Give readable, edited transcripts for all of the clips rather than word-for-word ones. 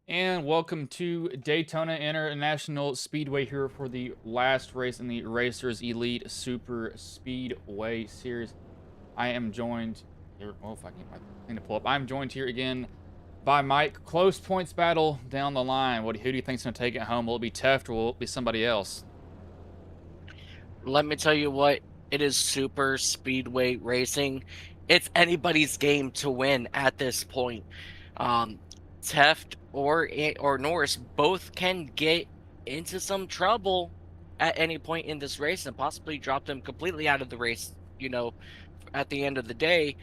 And welcome to Daytona International Speedway here for the last race in the Racers Elite Super Speedway Series. I am joined here. Oh, if I can get my thing to pull up, I'm joined here again by Mike. Close points battle down the line. Who do you think's going to take it home? Will it be Teft or will it be somebody else? Let me tell you what, it is super speedway racing. It's anybody's game to win at this point. Um, Teft or Norris both can get into some trouble at any point in this race and possibly drop them completely out of the race. At the end of the day,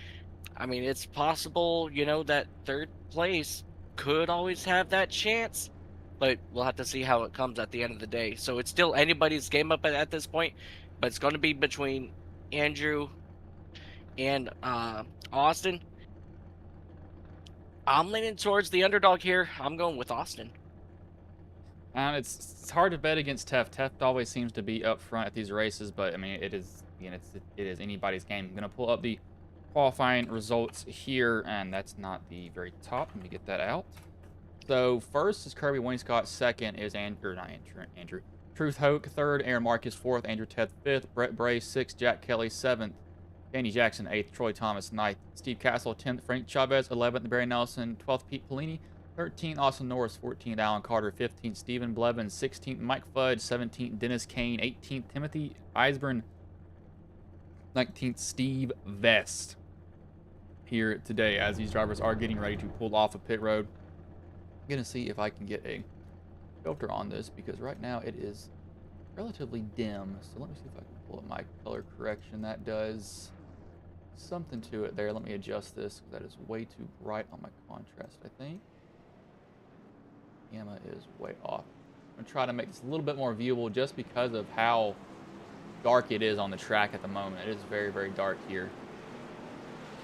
I mean, it's possible, that third place could always have that chance, but we'll have to see how it comes at the end of the day. So it's still anybody's game up at this point, but it's going to be between Andrew and Austin. I'm leaning towards the underdog here. I'm going with Austin. It's hard to bet against Teft. Teft always seems to be up front at these races, but I mean, it is anybody's game. I'm gonna pull up the qualifying results here, and that's not the very top. Let me get that out. So first is Kirby Wainscott. Second is Andrew. Truth Hoke. Third, Aaron Marcus. Fourth, Andrew Teth. Fifth, Brett Bray. Sixth, Jack Kelly. Seventh, Danny Jackson. Eighth, Troy Thomas. Ninth, Steve Castle. 10th, Frank Chavez. 11th, Barry Nelson. 12th, Pete Polini. 13th, Austin Norris. 14th, Alan Carter. 15th, Stephen Blevins. 16th, Mike Fudge. 17th, Dennis Kane. 18th, Timothy Eisburn. 19th, Steve Vest. Here today as these drivers are getting ready to pull off a pit road. I'm going to see if I can get a filter on this because right now it is relatively dim. So let me see if I can pull up my color correction. That does something to it there. Let me adjust this because that is way too bright on my contrast, I think. Gamma is way off. I'm going to try to make this a little bit more viewable just because of how dark it is on the track at the moment. It is very, very dark here.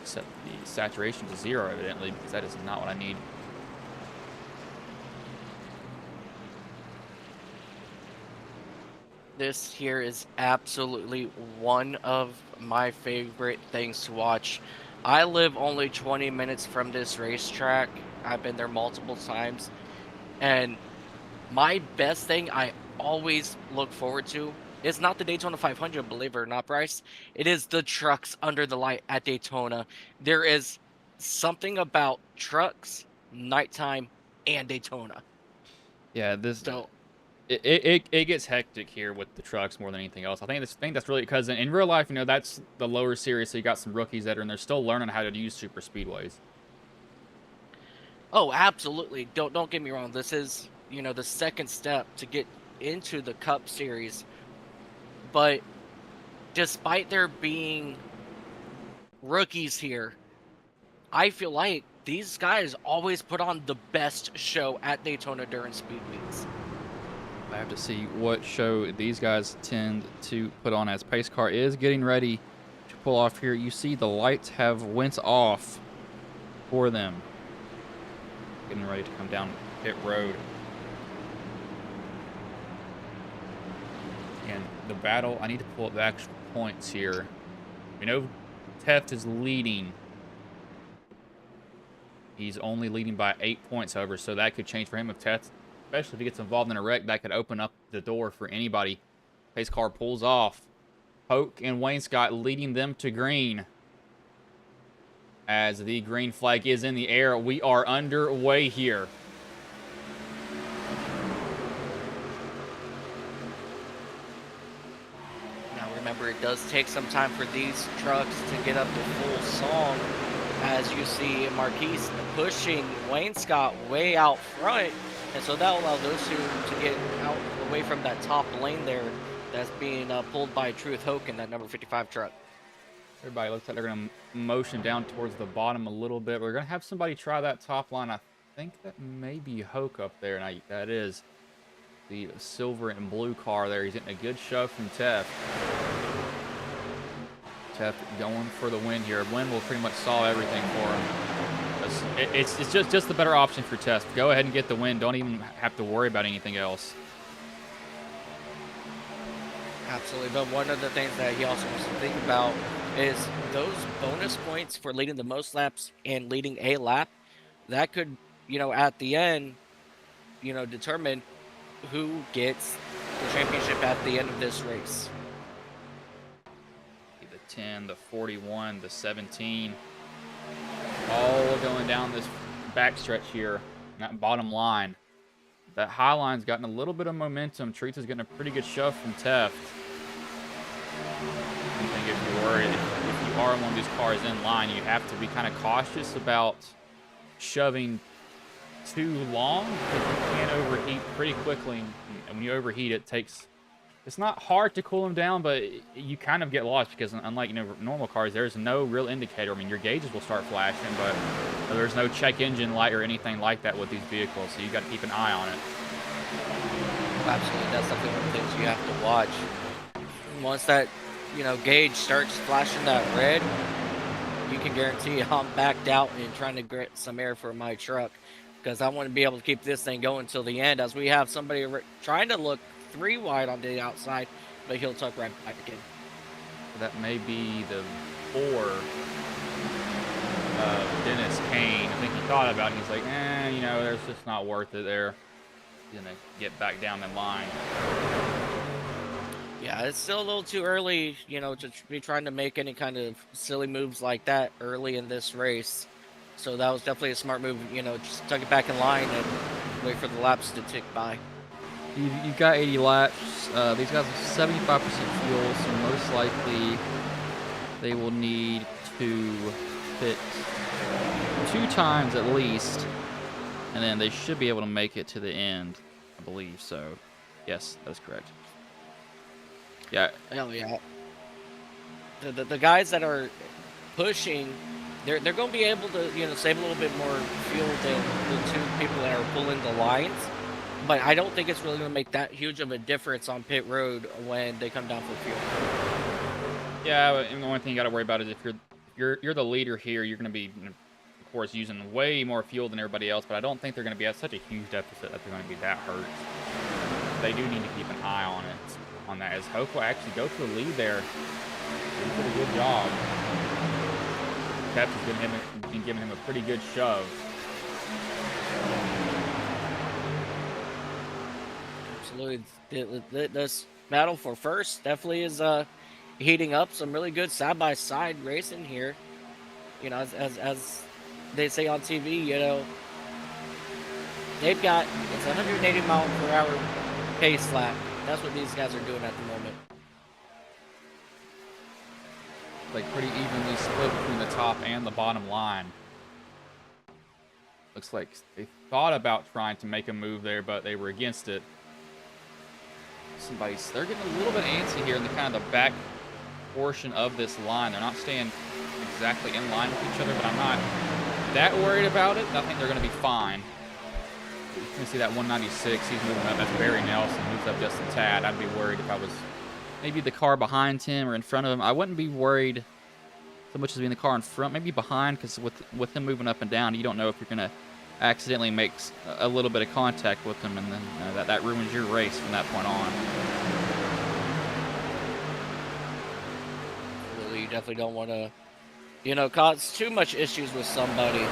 Set the saturation to 0 evidently because that is not what I need. This here is absolutely one of my favorite things to watch. I live only 20 minutes from this racetrack. I've been there multiple times. And my best thing I always look forward to is not the Daytona 500, believe it or not, Bryce. It is the trucks under the light at Daytona. There is something about trucks, nighttime, and Daytona. Yeah, this So, it gets hectic here with the trucks more than anything else. I think that's really because in real life, that's the lower series. So you got some rookies that are and they're still learning how to use super speedways. oh, absolutely. Don't get me wrong. This is, the second step to get into the Cup Series. But despite there being rookies here, I feel like these guys always put on the best show at Daytona during Speed Weeks. I have to see what show these guys tend to put on as pace car is getting ready to pull off here. You see the lights have went off for them. Getting ready to come down pit road. And the battle, I need to pull up the actual points here. We know Teft is leading. He's only leading by 8 points, however, so that could change for him if Teft, especially if he gets involved in a wreck, that could open up the door for anybody. Pace car pulls off. Hoke and Wainscott leading them to green. As the green flag is in the air, we are underway here. Now remember, it does take some time for these trucks to get up to full song. As you see Marquise pushing Wainscott way out front. And so that will allow those two to get out away from that top lane there that's being pulled by Truth Hoke in that number 55 truck. Everybody looks like they're going to motion down towards the bottom a little bit. We're going to have somebody try that top line. I think that may be Hoke up there. And that is the silver and blue car there. He's getting a good shove from Teft. Teft going for the win here. Win will pretty much solve everything for him. It's just the better option for Teft. Go ahead and get the win. Don't even have to worry about anything else. Absolutely. But one of the things that he also wants to think about is those bonus points for leading the most laps and leading a lap. That could, at the end, determine who gets the championship at the end of this race. The 10, the 41, the 17, all going down this backstretch here. That bottom line. That high line's gotten a little bit of momentum. Treats is getting a pretty good shove from Teft. I think if you're worried, if you are one of these cars in line, you have to be kind of cautious about shoving too long because you can overheat pretty quickly. And when you overheat, it's not hard to cool them down, but you kind of get lost because unlike normal cars, there's no real indicator. I mean, your gauges will start flashing, but there's no check engine light or anything like that with these vehicles, so you got to keep an eye on it. Absolutely, that's definitely one of the things you have to watch. Once that gauge starts flashing that red, you can guarantee I'm backed out and trying to get some air for my truck, because I want to be able to keep this thing going till the end, as we have somebody trying to look 3 wide on the outside, but he'll tuck right back again. That may be the 4 Dennis Kane. I think he thought about it. He's like, there's just not worth it there. He's gonna get back down in line. Yeah, it's still a little too early, to be trying to make any kind of silly moves like that early in this race. So that was definitely a smart move, just tuck it back in line and wait for the laps to tick by. You've got 80 laps. These guys have 75% fuel, so most likely they will need to pit 2 times at least, and then they should be able to make it to the end, I believe. So, yes, that is correct. Yeah. Hell yeah. The guys that are pushing, they're going to be able to save a little bit more fuel than the 2 people that are pulling the lines. But I don't think it's really going to make that huge of a difference on pit road when they come down for fuel. Yeah, and the only thing you got to worry about is if you're the leader here, you're going to be, of course, using way more fuel than everybody else. But I don't think they're going to be at such a huge deficit that they're going to be that hurt. They do need to keep an eye on that. As Hope will actually go for the lead there. He did a good job. Teft has been giving him a pretty good shove. Absolutely. This battle for first definitely is heating up. Some really good side-by-side racing here. As they say on TV, they've got, it's 180 mile per hour pace lap. That's what these guys are doing at the moment. Like pretty evenly split between the top and the bottom line. Looks like they thought about trying to make a move there, but they were against it. They're getting a little bit antsy here in the kind of the back portion of this line. They're not staying exactly in line with each other, but I'm not that worried about it. I think they're going to be fine. You can see that 196. He's moving up. That's Barry Nelson. Moves up just a tad. I'd be worried if I was maybe the car behind him or in front of him. I wouldn't be worried so much as being the car in front, maybe behind, because with him moving up and down, you don't know if you're going to accidentally make a little bit of contact with him, and then that ruins your race from that point on. Really, you definitely don't want to, cause too much issues with somebody.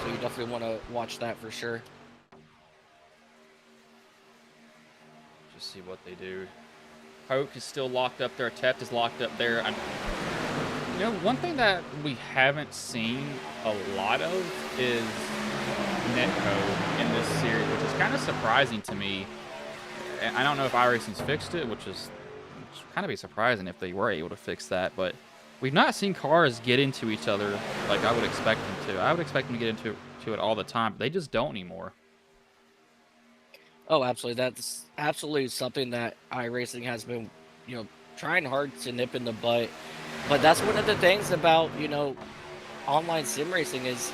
So you definitely want to watch that for sure. Just see what they do. Hoke is still locked up there. Teft is locked up there. One thing that we haven't seen a lot of is netcode in this series, which is kind of surprising to me. I don't know if iRacing's fixed it, which kind of be surprising if they were able to fix that, but we've not seen cars get into each other like I would expect them to. I would expect them to get into it all the time, but they just don't anymore. Oh, absolutely. That's absolutely something that iRacing has been, trying hard to nip in the butt. But that's one of the things about, online sim racing is,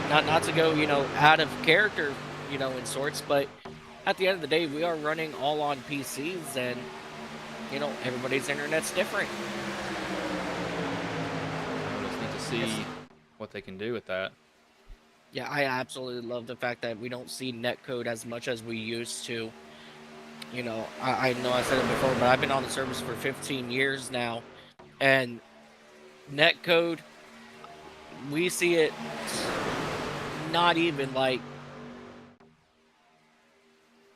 not to go, out of character, in sorts, but at the end of the day, we are running all on PCs, and, everybody's internet's different. We just need to see what they can do with that. Yeah, I absolutely love the fact that we don't see netcode as much as we used to. I know I said it before, but I've been on the service for 15 years now, and netcode, we see it not even like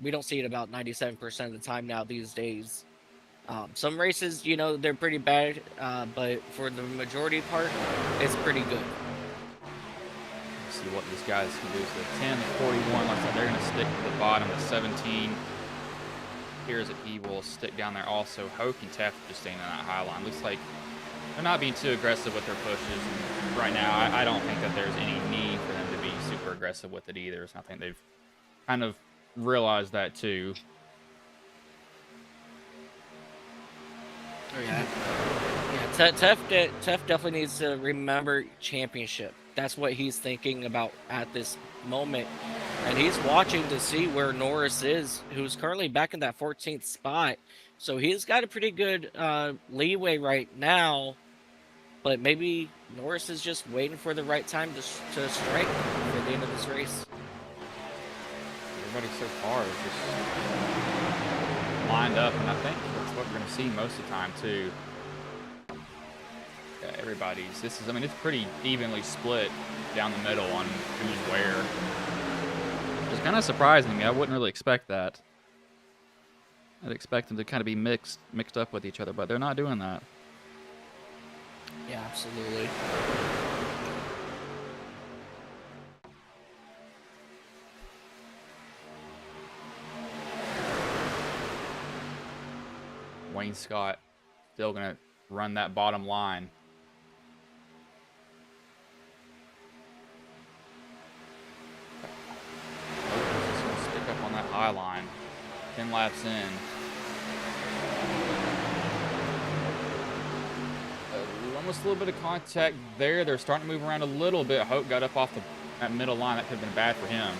we don't see it about 97% of the time now these days. Some races, you know, they're pretty bad, but for the majority part, it's pretty good. Let's see what these guys can do. So 10 to 41, looks like they're going to stick to the bottom. The 17 appears that he will stick down there also. Hoke and Taft just staying on that high line. Looks like they're not being too aggressive with their pushes. And right now, I don't think that there's any need for them to be super aggressive with it either. So I think they've kind of realized that too. Oh, yeah. Tef definitely needs to remember championship. That's what he's thinking about at this moment. And he's watching to see where Norris is, who's currently back in that 14th spot. So he's got a pretty good leeway right now. But maybe Norris is just waiting for the right time to strike for the end of this race. Everybody so far is just lined up, and I think that's what we're going to see most of the time too. Yeah, everybody's. I mean, it's pretty evenly split down the middle on who's where. It's kind of surprising me. I wouldn't really expect that. I'd expect them to kind of be mixed up with each other, but they're not doing that. Yeah, absolutely. Wayne Scott still going to run that bottom line. Just going to stick up on that high line. 10 laps in. Almost a little bit of contact there. They're starting to move around a little bit. Hope got up off that middle line. That could have been bad for him.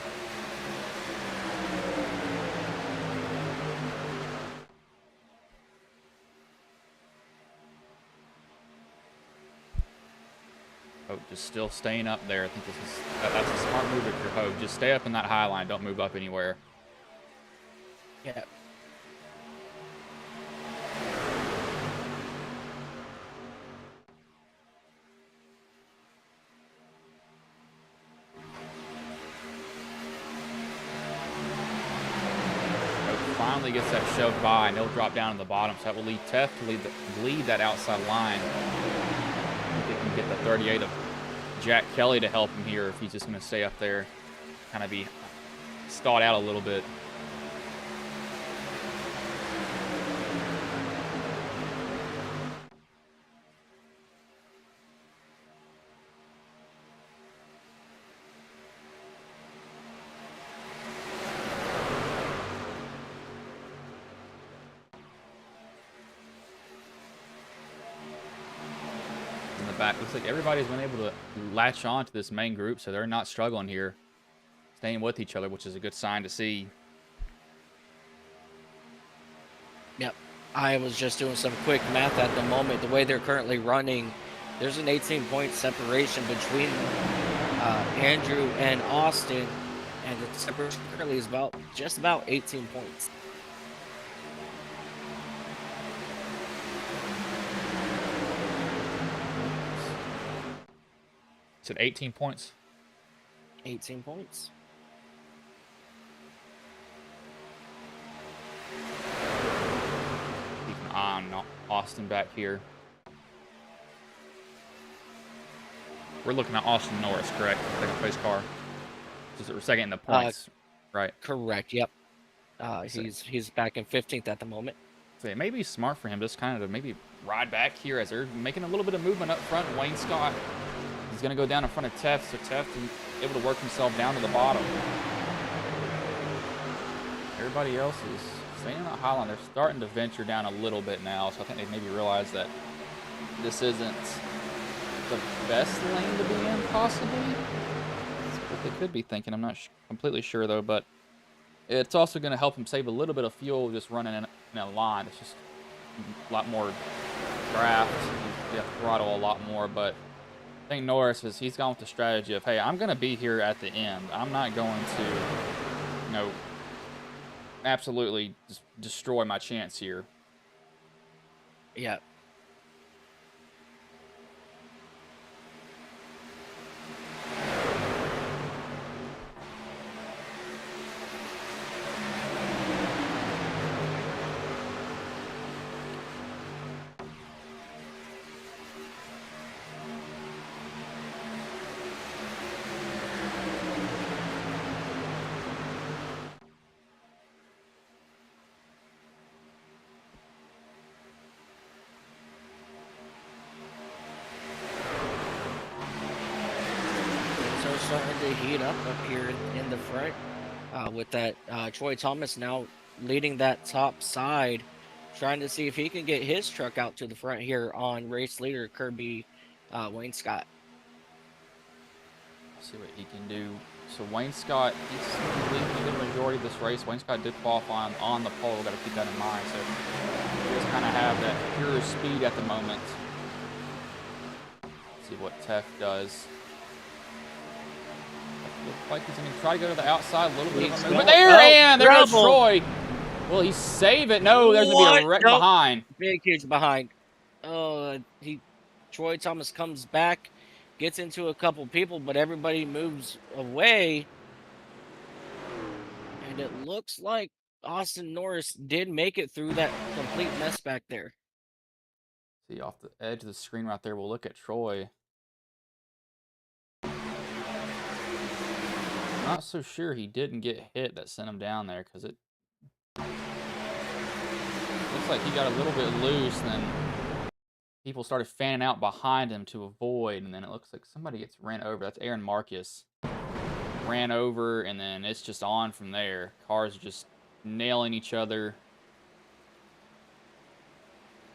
Hope just still staying up there. I think that's a smart move if you're Hope. Just stay up in that high line. Don't move up anywhere. Yeah. Finally gets that shoved by, and he'll drop down to the bottom. So that will lead Tef to lead that outside line. I think they can get the 38 of Jack Kelly to help him here if he's just going to stay up there, kind of be stalled out a little bit. Back. Looks like everybody's been able to latch on to this main group, so they're not struggling here, staying with each other, which is a good sign to see. Yep. I was just doing some quick math at the moment. The way they're currently running, there's an 18-point separation between Andrew and Austin, and the separation currently is just about 18 points. It's at 18 points. 18 points. Keep an eye on Austin back here. We're looking at Austin Norris, correct? Second place car. We're second in the points, right? Correct. Yep. He's back in 15th at the moment. So it may be smart for him just kind of to maybe ride back here as they're making a little bit of movement up front. Wayne Scott, he's going to go down in front of Tef, so Tef is able to work himself down to the bottom. Everybody else is staying on that high line. They're starting to venture down a little bit now, so I think they maybe realize that this isn't the best lane to be in, possibly. That's what they could be thinking. I'm not completely sure, though, but it's also going to help him save a little bit of fuel just running in a line. It's just a lot more draft. You have to throttle a lot more, but I think Norris he's gone with the strategy of, hey, I'm going to be here at the end. I'm not going to, absolutely just destroy my chance here. Yeah. starting to heat up here in the front with that Troy Thomas now leading that top side, trying to see if he can get his truck out to the front here on race leader Kirby Wayne Scott. See what he can do. So Wayne Scott, he's leading the majority of this race. Wayne Scott did qualify on the pole. Got to keep that in mind. So he does kind of have that pure speed at the moment. Let's see what Tef does. Looks like he's going to try to go to the outside. A little bit of a move. And there goes Troy. Will he save it? No, there's going to be a wreck behind. Big, huge behind. Troy Thomas comes back, gets into a couple people, but everybody moves away. And it looks like Austin Norris did make it through that complete mess back there. See, off the edge of the screen right there, we'll look at Troy. Not so sure he didn't get hit that sent him down there, because it looks like he got a little bit loose, and then people started fanning out behind him to avoid, and then it looks like somebody gets ran over. That's Aaron Marcus. Ran over, and then it's just on from there. Cars are just nailing each other.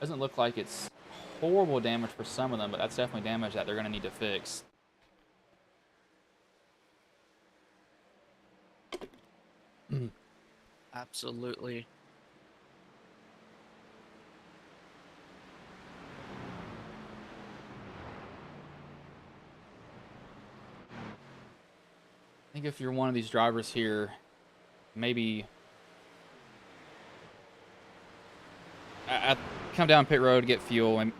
Doesn't look like it's horrible damage for some of them, but that's definitely damage that they're going to need to fix. Absolutely. I think if you're one of these drivers here, maybe I come down pit road, get fuel, and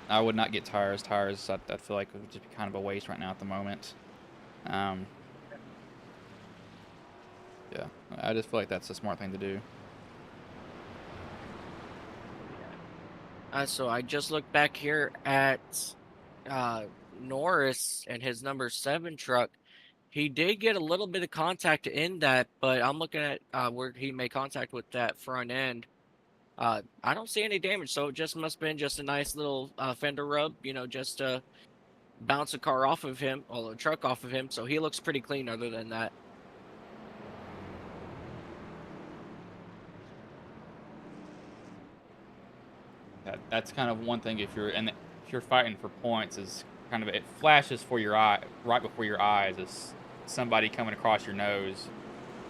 I would not get tires. Tires, I feel like would just be kind of a waste right now at the moment. Yeah, I just feel like that's a smart thing to do. So I just looked back here at Norris and his number 7 truck. He did get a little bit of contact in that, but I'm looking at where he made contact with that front end. I don't see any damage, so it just must have been just a nice little fender rub, just to bounce a car off of him, or a truck off of him. So he looks pretty clean other than that. That's kind of one thing if you're fighting for points, is kind of it flashes for your eye right before your eyes is somebody coming across your nose,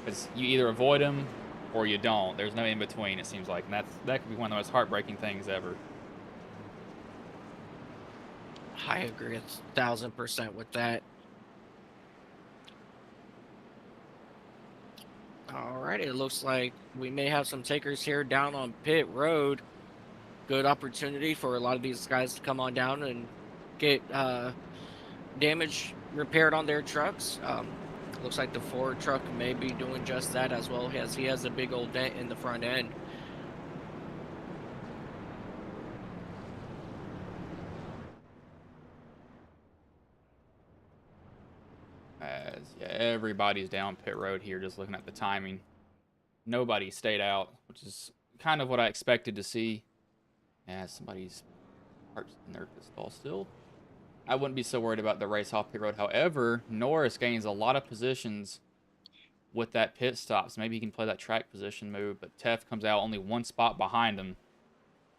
because you either avoid them or you don't. There's no in between, it seems like, and that could be one of the most heartbreaking things ever. I agree 1,000% with that. All right, it looks like we may have some takers here down on pit road. Good opportunity for a lot of these guys to come on down and get damage repaired on their trucks. Looks like the Ford truck may be doing just that, as well as he has a big old dent in the front end. Yeah, everybody's down pit road here, just looking at the timing. Nobody stayed out, which is kind of what I expected to see. Yeah, somebody's parked in their stall still. I wouldn't be so worried about the race off pit road. However, Norris gains a lot of positions with that pit stop, so maybe he can play that track position move, but Tef comes out only one spot behind him.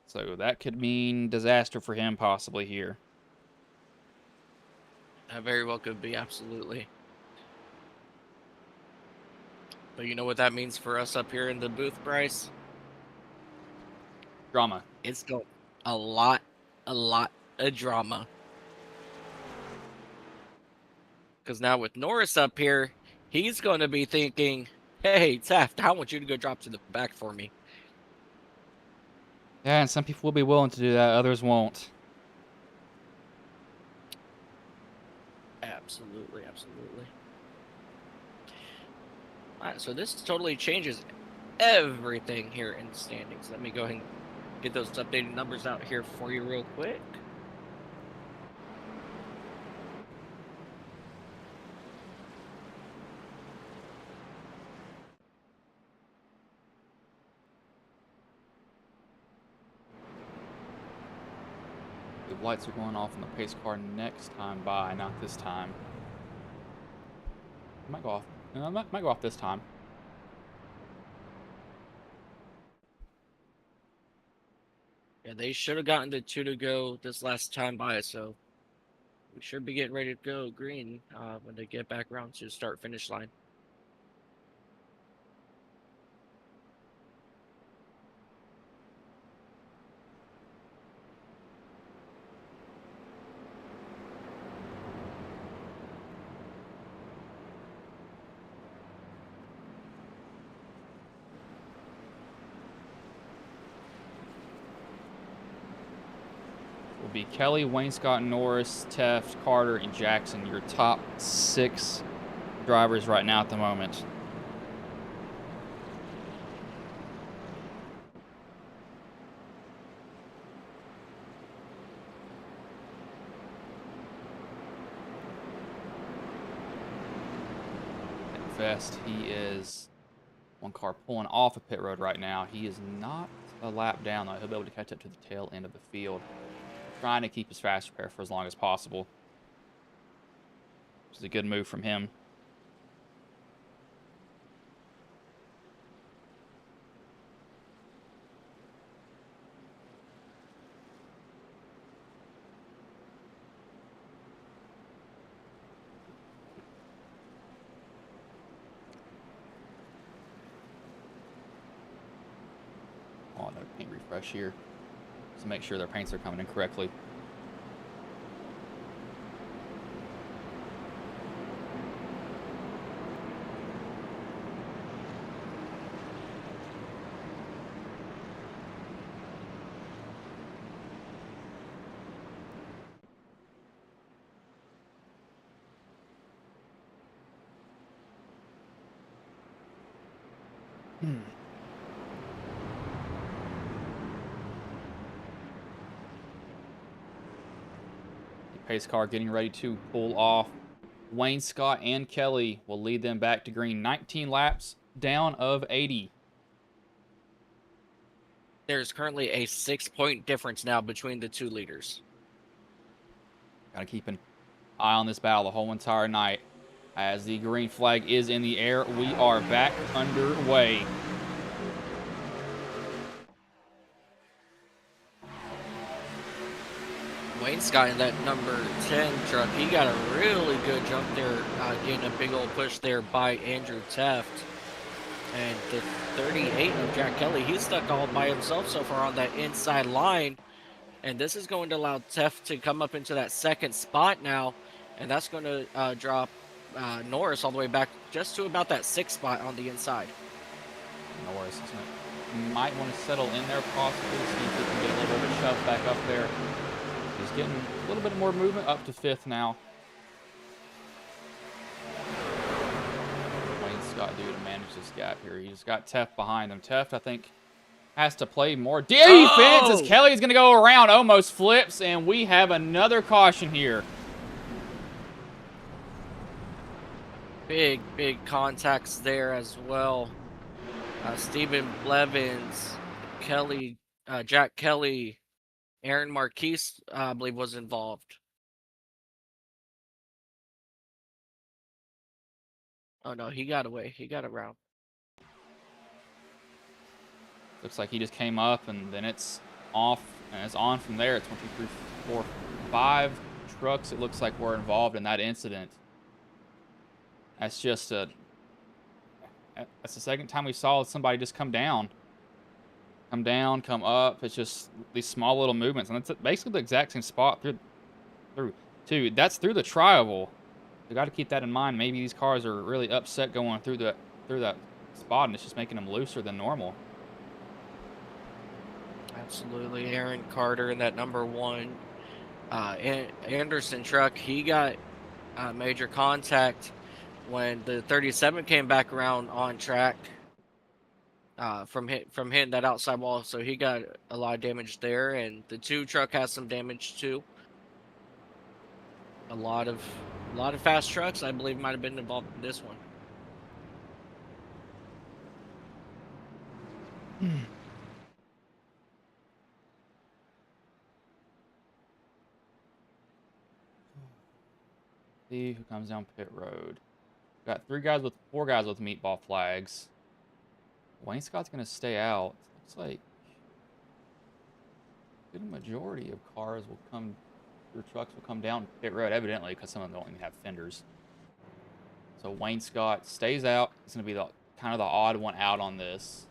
So that could mean disaster for him possibly here. That very well could be, absolutely. But you know what that means for us up here in the booth, Bryce? Drama. It's going a lot of drama. Because now with Norris up here, he's going to be thinking, hey, Taft, I want you to go drop to the back for me. Yeah, and some people will be willing to do that, others won't. Absolutely, absolutely. All right, so this totally changes everything here in the standings. Let me go ahead and get those updated numbers out here for you real quick. The lights are going off on the pace car next time by, not this time. Might go off. No, might go off this time. Yeah, they should have gotten the 2 to go this last time by, so we should be getting ready to go green when they get back around to start finish line. Will be Kelly, Wayne Scott, Norris, Teft, Carter, and Jackson, your top 6 drivers right now at the moment. At Vest, he is one car pulling off a pit road right now. He is not a lap down, though. He'll be able to catch up to the tail end of the field. Trying to keep his fast repair for as long as possible. Which is a good move from him. Oh, another paint refresh here. To make sure their paints are coming in correctly. Pace car getting ready to pull off. Wayne Scott and Kelly will lead them back to green. 19 laps down of 80. There's currently a 6-point difference now between the 2 leaders. Got to keep an eye on this battle the whole entire night. As the green flag is in the air, we are back underway. Wayne Scott in that number 10 truck, he got a really good jump there, getting a big old push there by Andrew Teft. And the 38 of Jack Kelly, he's stuck all by himself so far on that inside line. And this is going to allow Teft to come up into that 2nd spot now. And that's going to drop Norris all the way back just to about that 6th spot on the inside. Norris might want to settle in there possibly, see if he can get a little bit of a shove back up there. He's getting a little bit more movement up to 5th now. Wayne Scott due to manage this gap here. He's got Teft behind him. Teft, I think, has to play more defense as Kelly's going to go around, almost flips, and we have another caution here. Big contacts there as well. Stephen Blevins, Kelly, Jack Kelly, Aaron Marquise, I believe, was involved. Oh, no, he got away. He got around. Looks like he just came up, and then it's off, and it's on from there. It's 1, 2, 3, 4, 5 trucks, it looks like, were involved in that incident. That's just that's the second time we saw somebody just come down. Come down, come up. It's just these small little movements. And it's basically the exact same spot through too. That's through the tri-oval. You got to keep that in mind. Maybe these cars are really upset going through that spot, and it's just making them looser than normal. Absolutely. Aaron Carter in that number 1. Anderson truck, he got major contact when the 37 came back around on track. From hitting that outside wall, so he got a lot of damage there, and the 2 truck has some damage too. A lot of fast trucks, I believe, might have been involved in this one. See who comes down pit road. Got 4 guys with meatball flags. Wayne Scott's gonna stay out. Looks like a good majority of cars will come, or trucks will come down pit road, evidently, because some of them don't even have fenders. So Wayne Scott stays out. It's gonna be the kind of the odd one out on this.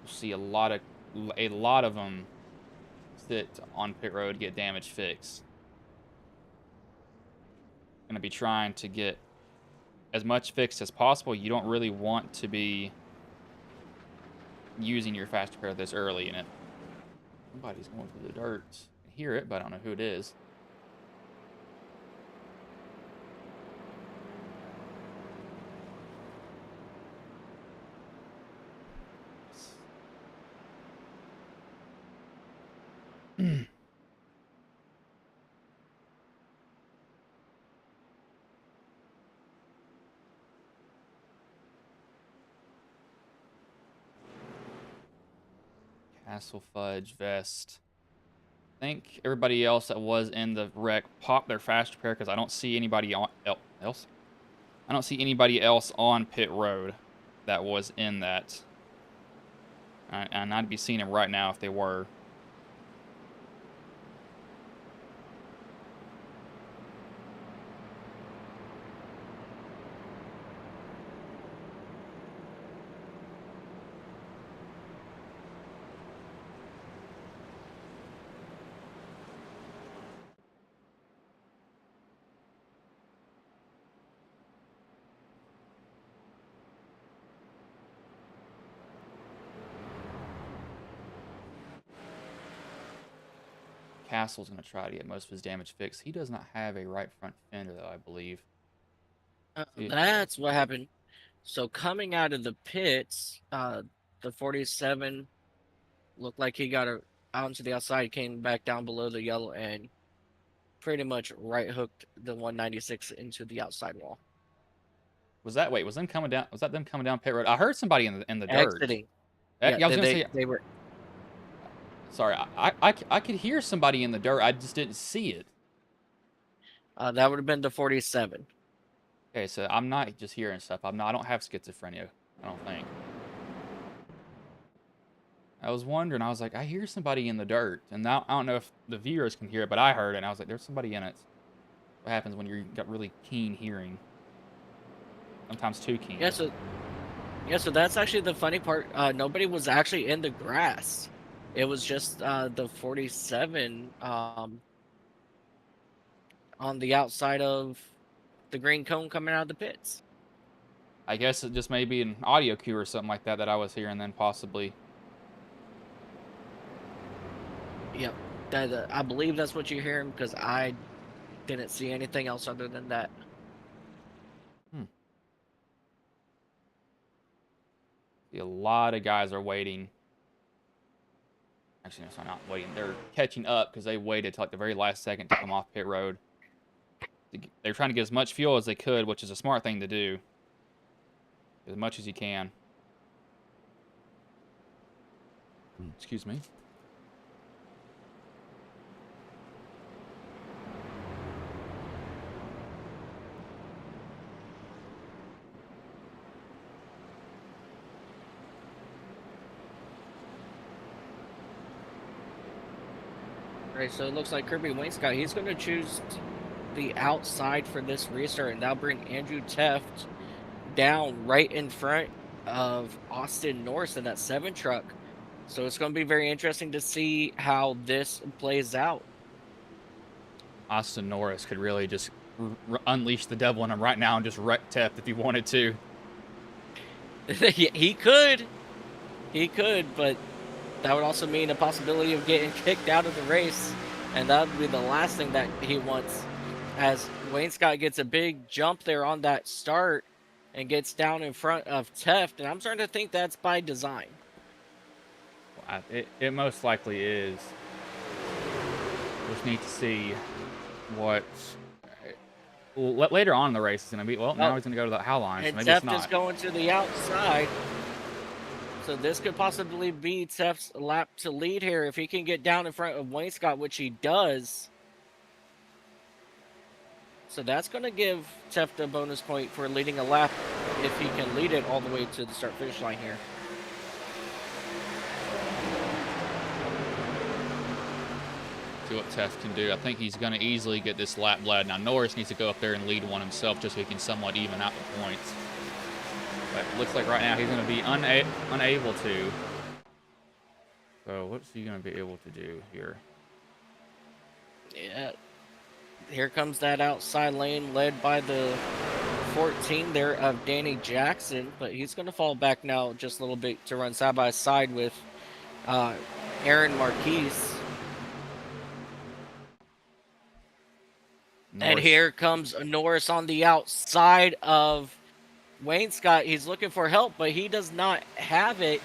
We'll see a lot of them sit on pit road, get damage fixed. Gonna be trying to get as much fixed as possible. You don't really want to be using your fast repair this early in it. Somebody's going through the dirt. I hear it, but I don't know who it is. Castle Fudge Vest. I think everybody else that was in the wreck popped their fast repair because I don't see anybody else. I don't see anybody else on pit road that was in that. And I'd be seeing them right now if they were. Castle's going to try to get most of his damage fixed. He does not have a right front fender, though, I believe. That's what happened. So coming out of the pits, the 47 looked like he got out into the outside, came back down below the yellow, and pretty much right hooked the 196 into the outside wall. Was that them coming down? Was that them coming down pit road? I heard somebody in the dirt. Exiting. Yeah, I was gonna say they were. Sorry, I could hear somebody in the dirt. I just didn't see it. That would have been the 47. Okay, so I'm not just hearing stuff. I don't have schizophrenia. I don't think. I was wondering. I was like, I hear somebody in the dirt, and now I don't know if the viewers can hear it, but I heard it. And I was like, there's somebody in it. What happens when you got really keen hearing? Sometimes too keen. Yeah. So that's actually the funny part. Nobody was actually in the grass. It was just the 47 on the outside of the green cone coming out of the pits. I guess it just may be an audio cue or something like that I was hearing then possibly. Yep. I believe that's what you're hearing because I didn't see anything else other than that. See, a lot of guys are waiting. Actually, no, sorry, not waiting. They're catching up because they waited till like the very last second to come off pit road. They're trying to get as much fuel as they could, which is a smart thing to do. As much as you can. Excuse me. Right, so it looks like Kirby Wainscott, he's going to choose the outside for this restart, and that'll bring Andrew Teft down right in front of Austin Norris in that 7 truck. So it's going to be very interesting to see how this plays out. Austin Norris could really just unleash the devil in him right now and just wreck Teft if he wanted to. He could, but that would also mean a possibility of getting kicked out of the race, and that would be the last thing that he wants, as Wainscott gets a big jump there on that start and gets down in front of Teft, and I'm starting to think that's by design. It most likely is. Just need to see what later on in the race is going to be. Well, now he's going to go to the how line, so maybe it's not. Teft is going to the outside. So this could possibly be Teft's lap to lead here if he can get down in front of Wainscott, which he does. So that's going to give Teft a bonus point for leading a lap if he can lead it all the way to the start-finish line here. See what Teft can do. I think he's going to easily get this lap bled. Now, Norris needs to go up there and lead one himself just so he can somewhat even out the points. But it looks like right now he's going to be unable to. So what's he going to be able to do here? Yeah. Here comes that outside lane led by the 14 there of Danny Jackson, but he's going to fall back now just a little bit to run side by side with Aaron Marquise. And here comes Norris on the outside of Wayne Scott. He's looking for help, but he does not have it.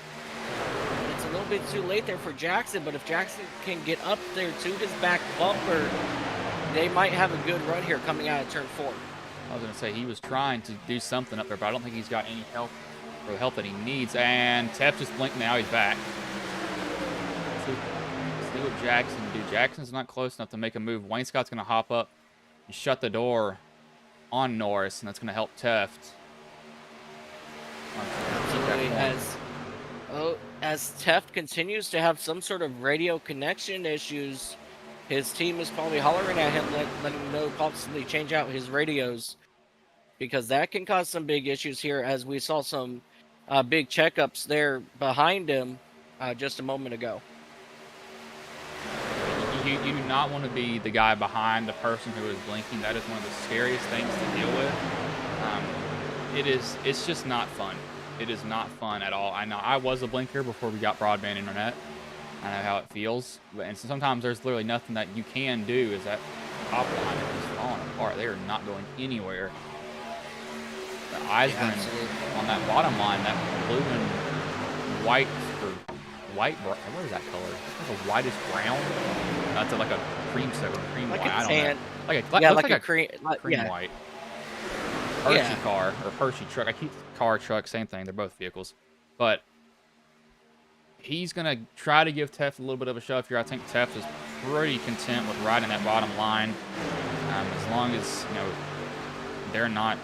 It's a little bit too late there for Jackson, but if Jackson can get up there to his back bumper, they might have a good run here coming out of turn 4. I was going to say he was trying to do something up there, but I don't think he's got any help or the help that he needs. And Teft just blinked. Now he's back. Let's see what Jackson can do. Jackson's not close enough to make a move. Wayne Scott's going to hop up and shut the door on Norris, and that's going to help Teft. Absolutely. As Teft continues to have some sort of radio connection issues, his team is probably hollering at him, letting him know possibly change out his radios, because that can cause some big issues here, as we saw some big checkups there behind him just a moment ago. You do not want to be the guy behind the person who is blinking. That is one of the scariest things to deal with. It's just not fun. It is not fun at all. I know I was a blinker before we got broadband internet. I know how it feels. And so sometimes there's literally nothing that you can do. Is that top line is just falling apart. They are not going anywhere. The Eisman on that bottom line, that blue and white, or white, what is that color? Like a whitish brown? That's like a cream soda, cream like white. A I don't tan. know. Like a cream white. Hershey car, or Hershey truck. I keep car, truck, same thing. They're both vehicles. But he's going to try to give Teft a little bit of a shove here. I think Teft is pretty content with riding that bottom line. As long as, they're not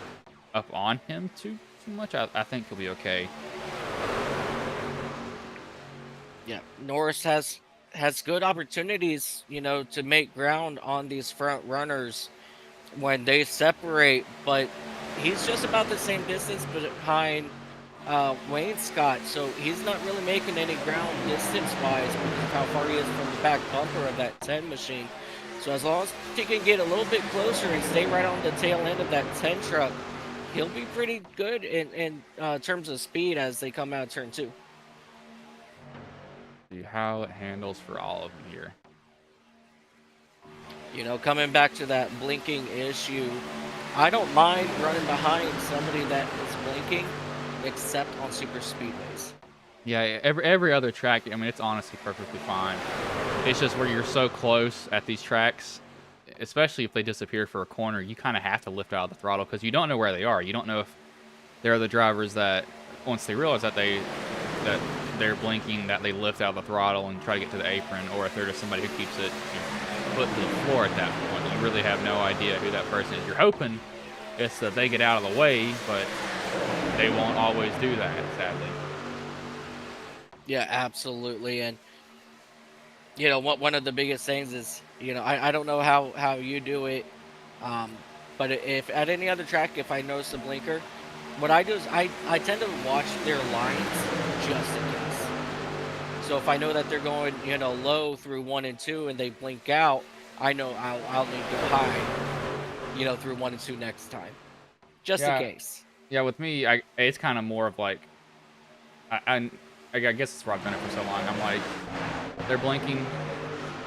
up on him too much, I think he'll be okay. Yeah, Norris has good opportunities, to make ground on these front runners when they separate, but he's just about the same distance behind Wayne Scott, so he's not really making any ground distance-wise because of how far he is from the back bumper of that 10 machine. So as long as he can get a little bit closer and stay right on the tail end of that 10 truck, he'll be pretty good in terms of speed as they come out of turn 2. See how it handles for all of them here. Coming back to that blinking issue, I don't mind running behind somebody that is blinking, except on super speedways. Yeah, every other track, it's honestly perfectly fine. It's just where you're so close at these tracks, especially if they disappear for a corner, you kind of have to lift out of the throttle because you don't know where they are. You don't know if they're the drivers that, once they realize that they're blinking, that they lift out of the throttle and try to get to the apron, or if they're just somebody who keeps it foot to the floor at that point. You really have no idea who that person is. You're hoping it's that they get out of the way, but they won't always do that, sadly. Yeah, absolutely. And one of the biggest things is, I don't know how you do it, but if at any other track, if I notice a blinker, what I do is I tend to watch their lines just in case. So if I know that they're going, low through 1 and 2 and they blink out, I know I'll need to go high, through 1 and 2 next time, just in case. Yeah, with me, it's kind of more of like, I guess it's where I've done it for so long. I'm like, they're blinking.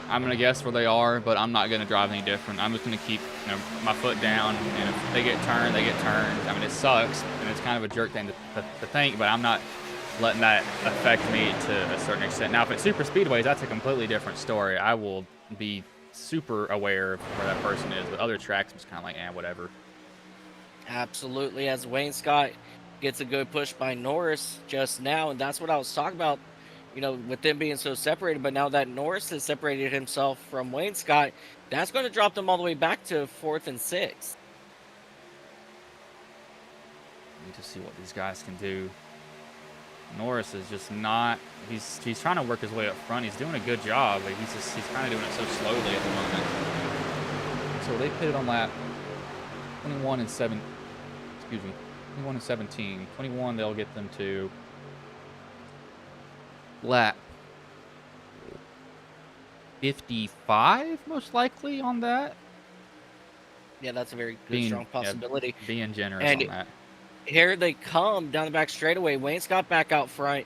I'm going to guess where they are, but I'm not going to drive any different. I'm just going to keep my foot down, and if they get turned, they get turned. It sucks, and it's kind of a jerk thing to think, but I'm not letting that affect me to a certain extent. Now, if it's super speedways, that's a completely different story. I will be super aware of where that person is, but other tracks, I'm just kind of like, whatever. Absolutely, as Wayne Scott gets a good push by Norris just now, and that's what I was talking about, with them being so separated. But now that Norris has separated himself from Wayne Scott, that's going to drop them all the way back to 4th and 6th. Need to see what these guys can do. Norris is just not. He's trying to work his way up front. He's doing a good job, but he's kind of doing it so slowly at the moment. So they pitted on lap 21 and 7. Excuse me, 21 and 17. 21 they'll get them to lap 55 most likely on that. Yeah, that's a very good, strong possibility. Yeah, being generous and on that. Here they come down the back straightaway. Wayne Scott back out front,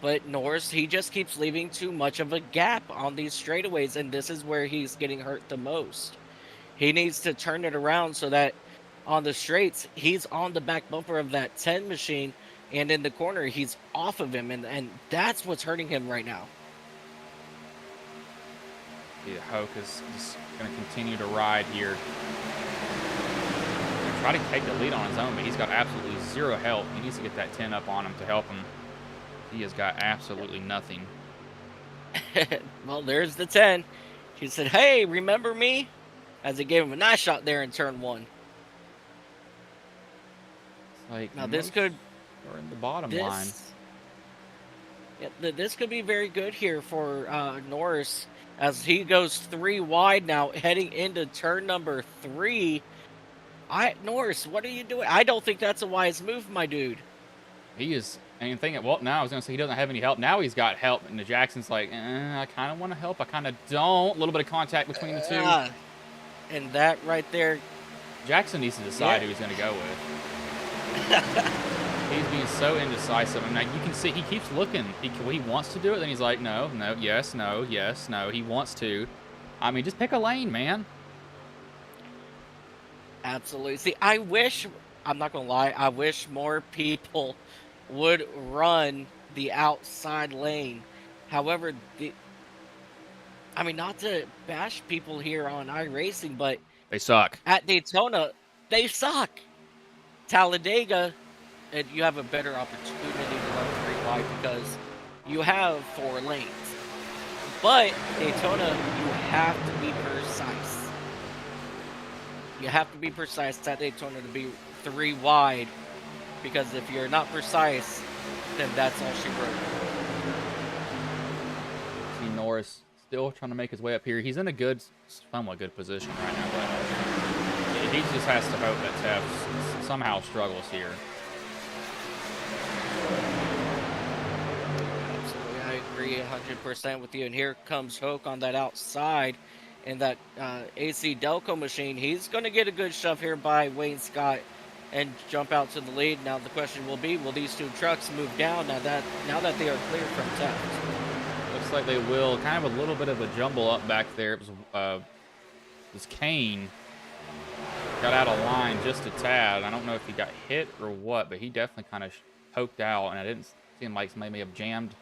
but Norris, he just keeps leaving too much of a gap on these straightaways, and this is where he's getting hurt the most. He needs to turn it around so that on the straights, he's on the back bumper of that 10 machine, and in the corner, he's off of him, and that's what's hurting him right now. Yeah, Hoke is just going to continue to ride here. Try to take the lead on his own, but he's got absolutely zero help. He needs to get that 10 up on him to help him. He has got absolutely nothing. Well, there's the 10. He said, "Hey, remember me?" As he gave him a nice shot there in turn 1. It's like now this could, or in the bottom line. Yeah, this could be very good here for Norris as he goes 3 wide now, heading into turn number 3. Norris, what are you doing? I don't think that's a wise move, my dude. He is. And thinking, well, now I was going to say he doesn't have any help. Now he's got help, and the Jackson's like, I kind of want to help. I kind of don't. A little bit of contact between the two. And that right there. Jackson needs to decide who he's going to go with. He's being so indecisive. I mean, you can see he keeps looking. He wants to do it, then he's like, no, yes, no, yes, no. He wants to. I mean, just pick a lane, man. Absolutely. See, I'm not going to lie, I wish more people would run the outside lane. However, not to bash people here on iRacing, but they suck. At Daytona, they suck. Talladega, and you have a better opportunity to run 3 wide because you have 4 lanes. But Daytona, you have to be precise. You have to be precise at Daytona to be 3 wide, because if you're not precise, then that's all she wrote. See Norris still trying to make his way up here. He's in a somewhat good position right now, but he just has to hope that Teff somehow struggles here. Absolutely, I agree 100% with you. And here comes Hoke on that outside. And that AC Delco machine, he's going to get a good shove here by Wayne Scott and jump out to the lead. Now the question will be, will these 2 trucks move down now that they are clear from Teff? Looks like they will. Kind of a little bit of a jumble up back there. It was Kane got out of line just a tad. I don't know if he got hit or what, but he definitely kind of poked out, and it didn't seem like somebody may have jammed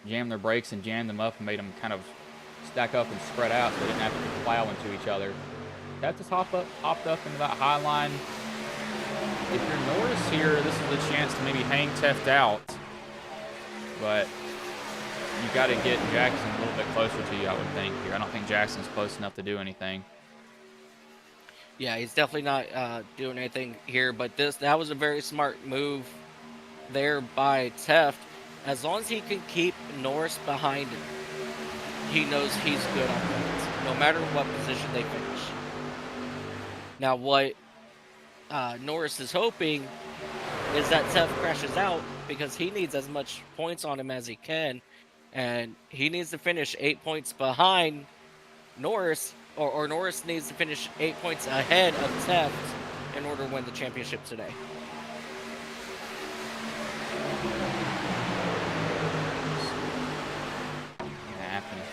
their brakes and jammed them up and made them kind of stack up and spread out so they didn't have to plow into each other. That just hopped up into that high line. If you're Norris here, this is a chance to maybe hang Teff out, but you got to get Jackson a little bit closer to you, I would think here. I don't think Jackson's close enough to do anything. Yeah, he's definitely not doing anything here, but that was a very smart move there by Teff. As long as he can keep Norris behind him, he knows he's good on points, no matter what position they finish. Now, what Norris is hoping is that Teff crashes out, because he needs as much points on him as he can, and he needs to finish 8 points behind Norris, or Norris needs to finish 8 points ahead of Teff in order to win the championship today.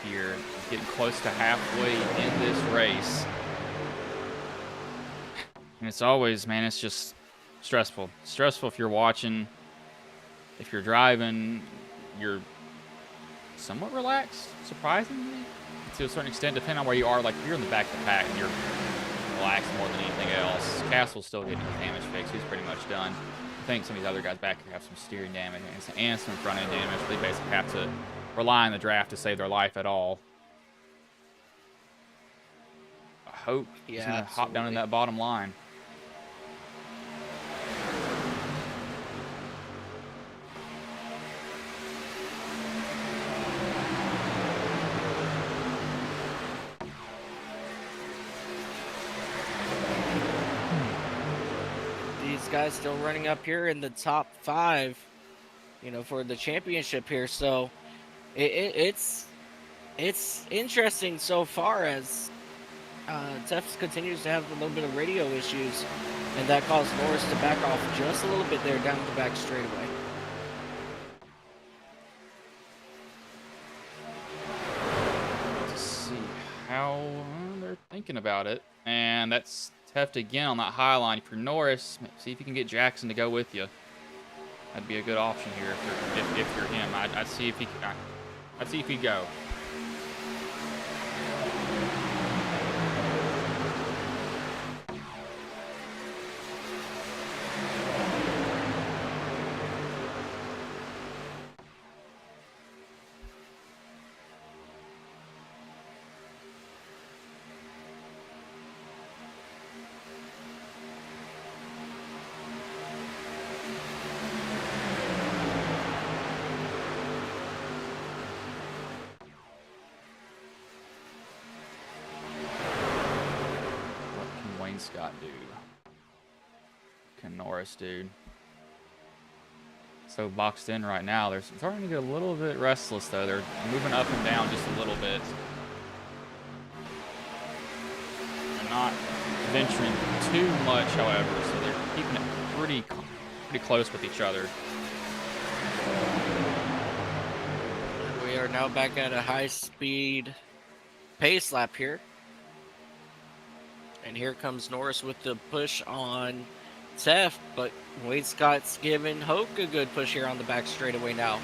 Here, getting close to halfway in this race, and it's always, man, it's just stressful if you're watching. If you're driving, you're somewhat relaxed, surprisingly, to a certain extent, depending on where you are. Like, if you're in the back of the pack, you're relaxed more than anything else. Castle's still getting his damage fixed. He's pretty much done. I think some of these other guys back here have some steering damage and some front end damage. They basically have to rely on the draft to save their life at all. I hope he's going to hop down in that bottom line. guys still running up here in the top 5, you know, for the championship here. So it's interesting so far as Tefts continues to have a little bit of radio issues, and that caused Norris to back off just a little bit there down the back straightaway. Let's see how they're thinking about it. And that's Teft again on that high line for Norris. See if you can get Jackson to go with you. That'd be a good option here if you're him. I'd see if he'd go. Scott do? Can Norris do? So boxed in right now. They're starting to get a little bit restless though. They're moving up and down just a little bit. They're not venturing too much, however, so they're keeping it pretty close with each other. We are now back at a high-speed pace lap here. And here comes Norris with the push on Teft, but Wade Scott's giving Hoke a good push here on the back straightaway now.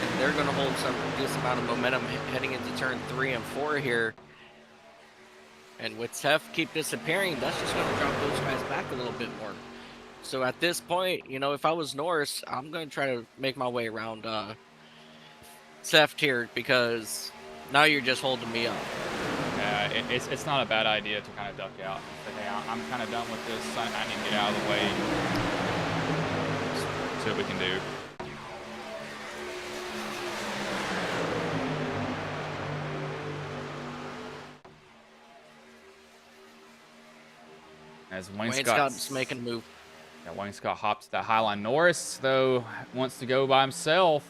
And they're going to hold some decent amount of momentum heading into turn 3 and 4 here. And with Teft keep disappearing, that's just going to drop those guys back a little bit more. So at this point, you know, if I was Norris, I'm going to try to make my way around Teft here, because now you're just holding me up. It's not a bad idea to kind of duck out. Say, hey, I'm kind of done with this. I need to get out of the way. See what we can do. As Wayne Scott's making a move. Yeah, Wayne Scott hops that high line. Norris, though, wants to go by himself.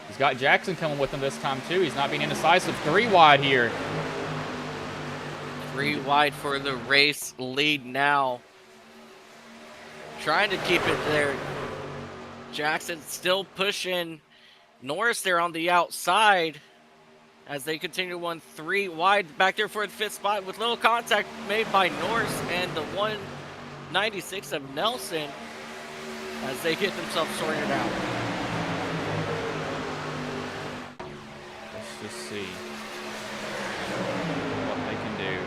He's got Jackson coming with him this time, too. He's not being indecisive. 3 wide here. 3 wide for the race lead now. Trying to keep it there. Jackson still pushing Norris there on the outside as they continue to run 3 wide back there for the 5th spot, with little contact made by Norris and the 196 of Nelson as they get themselves sorted out. Let's just see what they can do.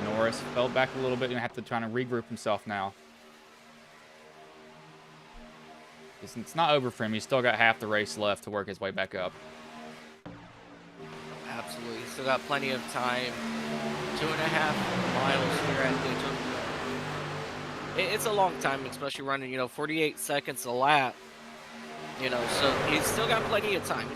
Norris fell back a little bit and have to try to regroup himself now. It's not over for him. He's still got half the race left to work his way back up. Absolutely. Still got plenty of time. 2.5 miles here at Daytona. It's a long time, especially running, 48 seconds a lap. So he's still got plenty of time.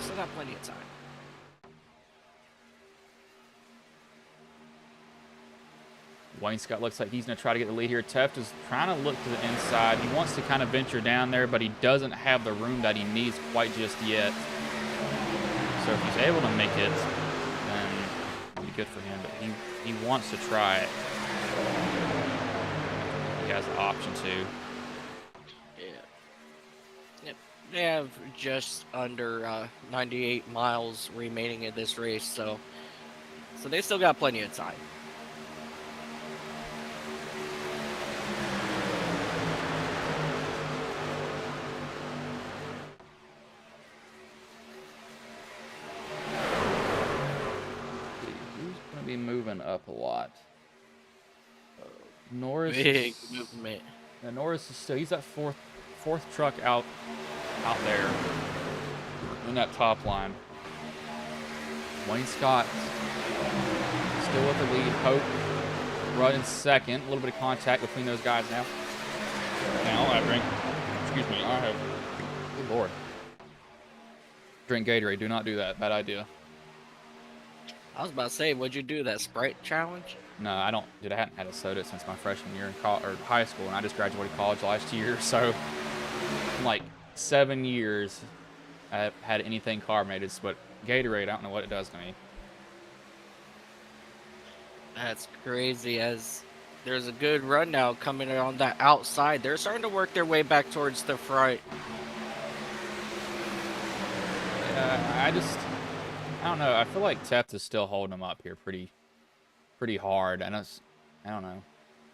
Wayne Scott looks like he's going to try to get the lead here. Teft is trying to look to the inside. He wants to kind of venture down there, but he doesn't have the room that he needs quite just yet. So if he's able to make it, then it'll be good for him. But he wants to try it. He has the option to. Yeah. Yep. They have just under 98 miles remaining in this race, so they still got plenty of time. Be moving up a lot. Norris big movement. Now Norris is he's that fourth truck out there in that top line. Wayne Scott still with the lead. Hope running second. A little bit of contact between those guys now. Now I drink. Excuse me. I have. Good Lord. Drink Gatorade. Do not do that. Bad idea. I was about to say, what'd you do? That Sprite challenge? No, I don't. Dude, I hadn't had a soda since my freshman year in or high school, and I just graduated college last year. So, in like 7 years, I have had anything carbonated. But Gatorade, I don't know what it does to me. That's crazy. As there's a good run now coming on that outside. They're starting to work their way back towards the front. I don't know. I feel like Teft is still holding them up here pretty hard. And I don't know.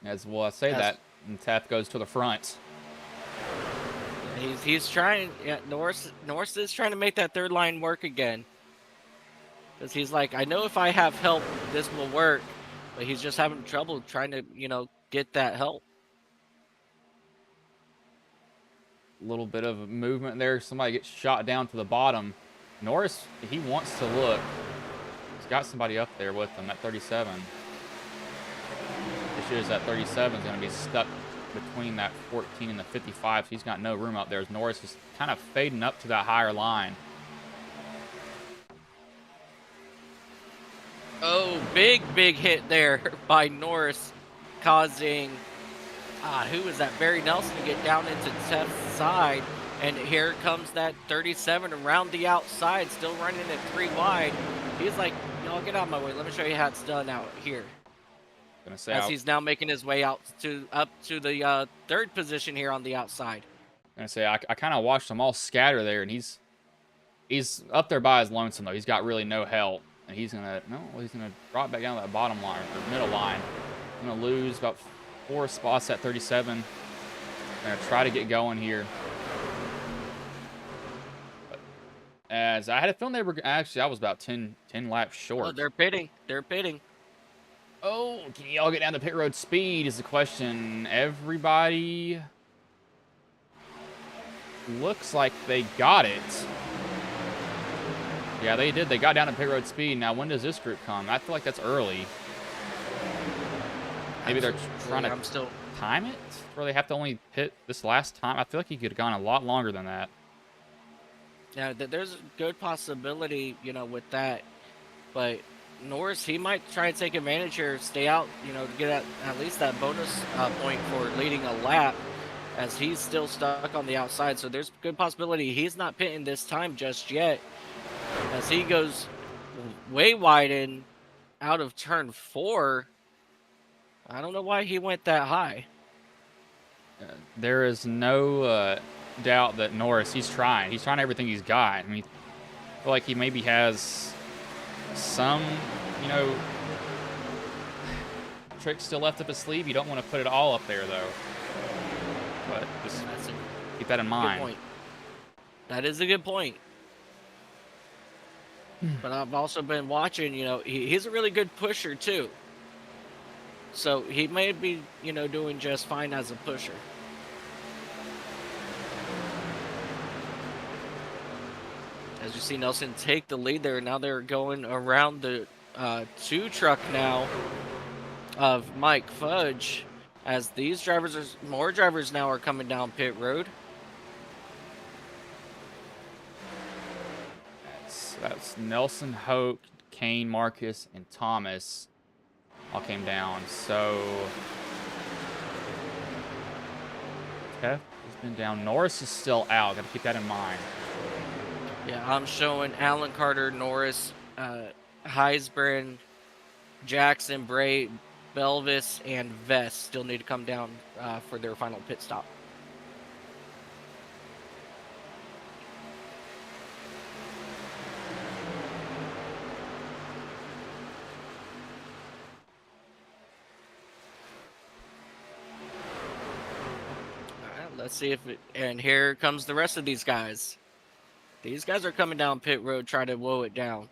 As well, I say that, and Teft goes to the front. He's trying. Yeah, Norris is trying to make that third line work again. Because he's like, I know if I have help, this will work. But he's just having trouble trying to, get that help. A little bit of movement there. Somebody gets shot down to the bottom. Norris, he wants to look. He's got somebody up there with him at 37. Issue is that 37 is going to be stuck between that 14 and the 55, so he's got no room up there. As Norris is kind of fading up to that higher line. Oh, big hit there by Norris, causing, who was that? Barry Nelson to get down into Teft's side. And here comes that 37 around the outside, still running it 3 wide. He's like, y'all get out of my way. Let me show you how it's done out here. As he's now making his way up to the third position here on the outside. I kind of watched them all scatter there, and he's up there by his lonesome though. He's got really no help. And he's gonna drop back down to that bottom line or middle line. He's gonna lose about 4 spots at 37. Gonna try to get going here. But as I had a feeling they were actually, I was about 10 laps short. Oh, they're pitting. Oh, can y'all get down to pit road speed is the question. Everybody looks like they got it. Yeah, they did. They got down to pit road speed. Now, when does this group come? I feel like that's early. Maybe they're trying to time it, where they have to only hit this last time. I feel like he could have gone a lot longer than that. Yeah, there's a good possibility, with that. But Norris, he might try to take advantage here, stay out, to get at least that bonus point for leading a lap, as he's still stuck on the outside. So there's a good possibility he's not pitting this time just yet, as he goes way wide in out of turn 4. I don't know why he went that high. There is no doubt that Norris, he's trying everything he's got. I mean, I feel like he maybe has some, tricks still left up his sleeve. You don't want to put it all up there, though. But just keep that in mind. Good point. That is a good point. But I've also been watching, he's a really good pusher, too. So he may be, doing just fine as a pusher. As you see Nelson take the lead there, now they're going around the 2 truck now of Mike Fudge, as these more drivers now are coming down pit road. That's Nelson, Hoke, Kane, Marcus, and Thomas all came down. So Teft has been down. Norris is still out. Got to keep that in mind. Yeah, I'm showing Alan Carter, Norris, Heisbrand, Jackson, Bray, Belvis, and Vest still need to come down for their final pit stop. All right, let's see if and here comes the rest of these guys. These guys are coming down pit road trying to woe it down.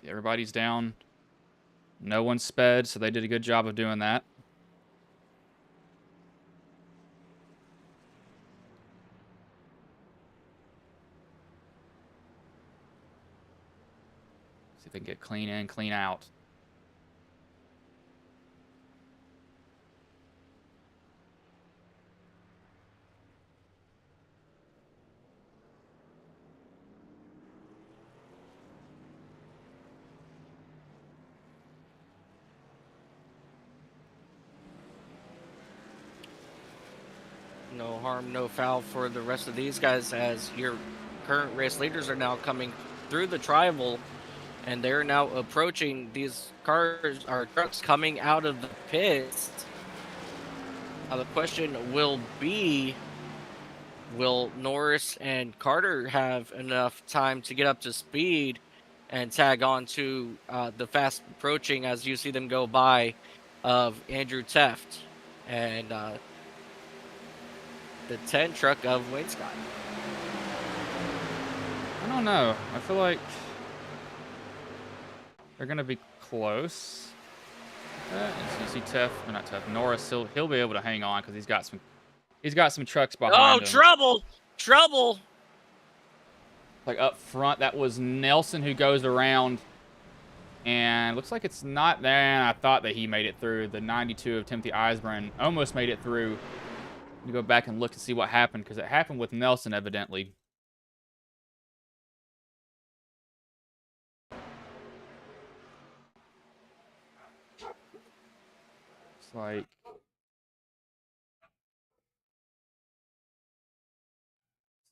Everybody's down. No one sped, so they did a good job of doing that. See if they can get clean in, clean out. no harm, no foul for the rest of these guys, as your current race leaders are now coming through the tribal, and they're now approaching these cars or trucks coming out of the pits. Now the question will be, will Norris and Carter have enough time to get up to speed and tag on to the fast approaching, as you see them go by, of Andrew Teft and the 10 truck of Wayne Scott? I don't know. I feel like they're gonna be close. And so you see Tef, or not Tef, Norris. He'll be able to hang on because he's got some trucks behind Oh, him. trouble! Trouble! Like up front, that was Nelson who goes around. And looks like it's not there. I thought that he made it through. The 92 of Timothy Eisburn almost made it through. You go back and look to see what happened, because it happened with Nelson, evidently. It's like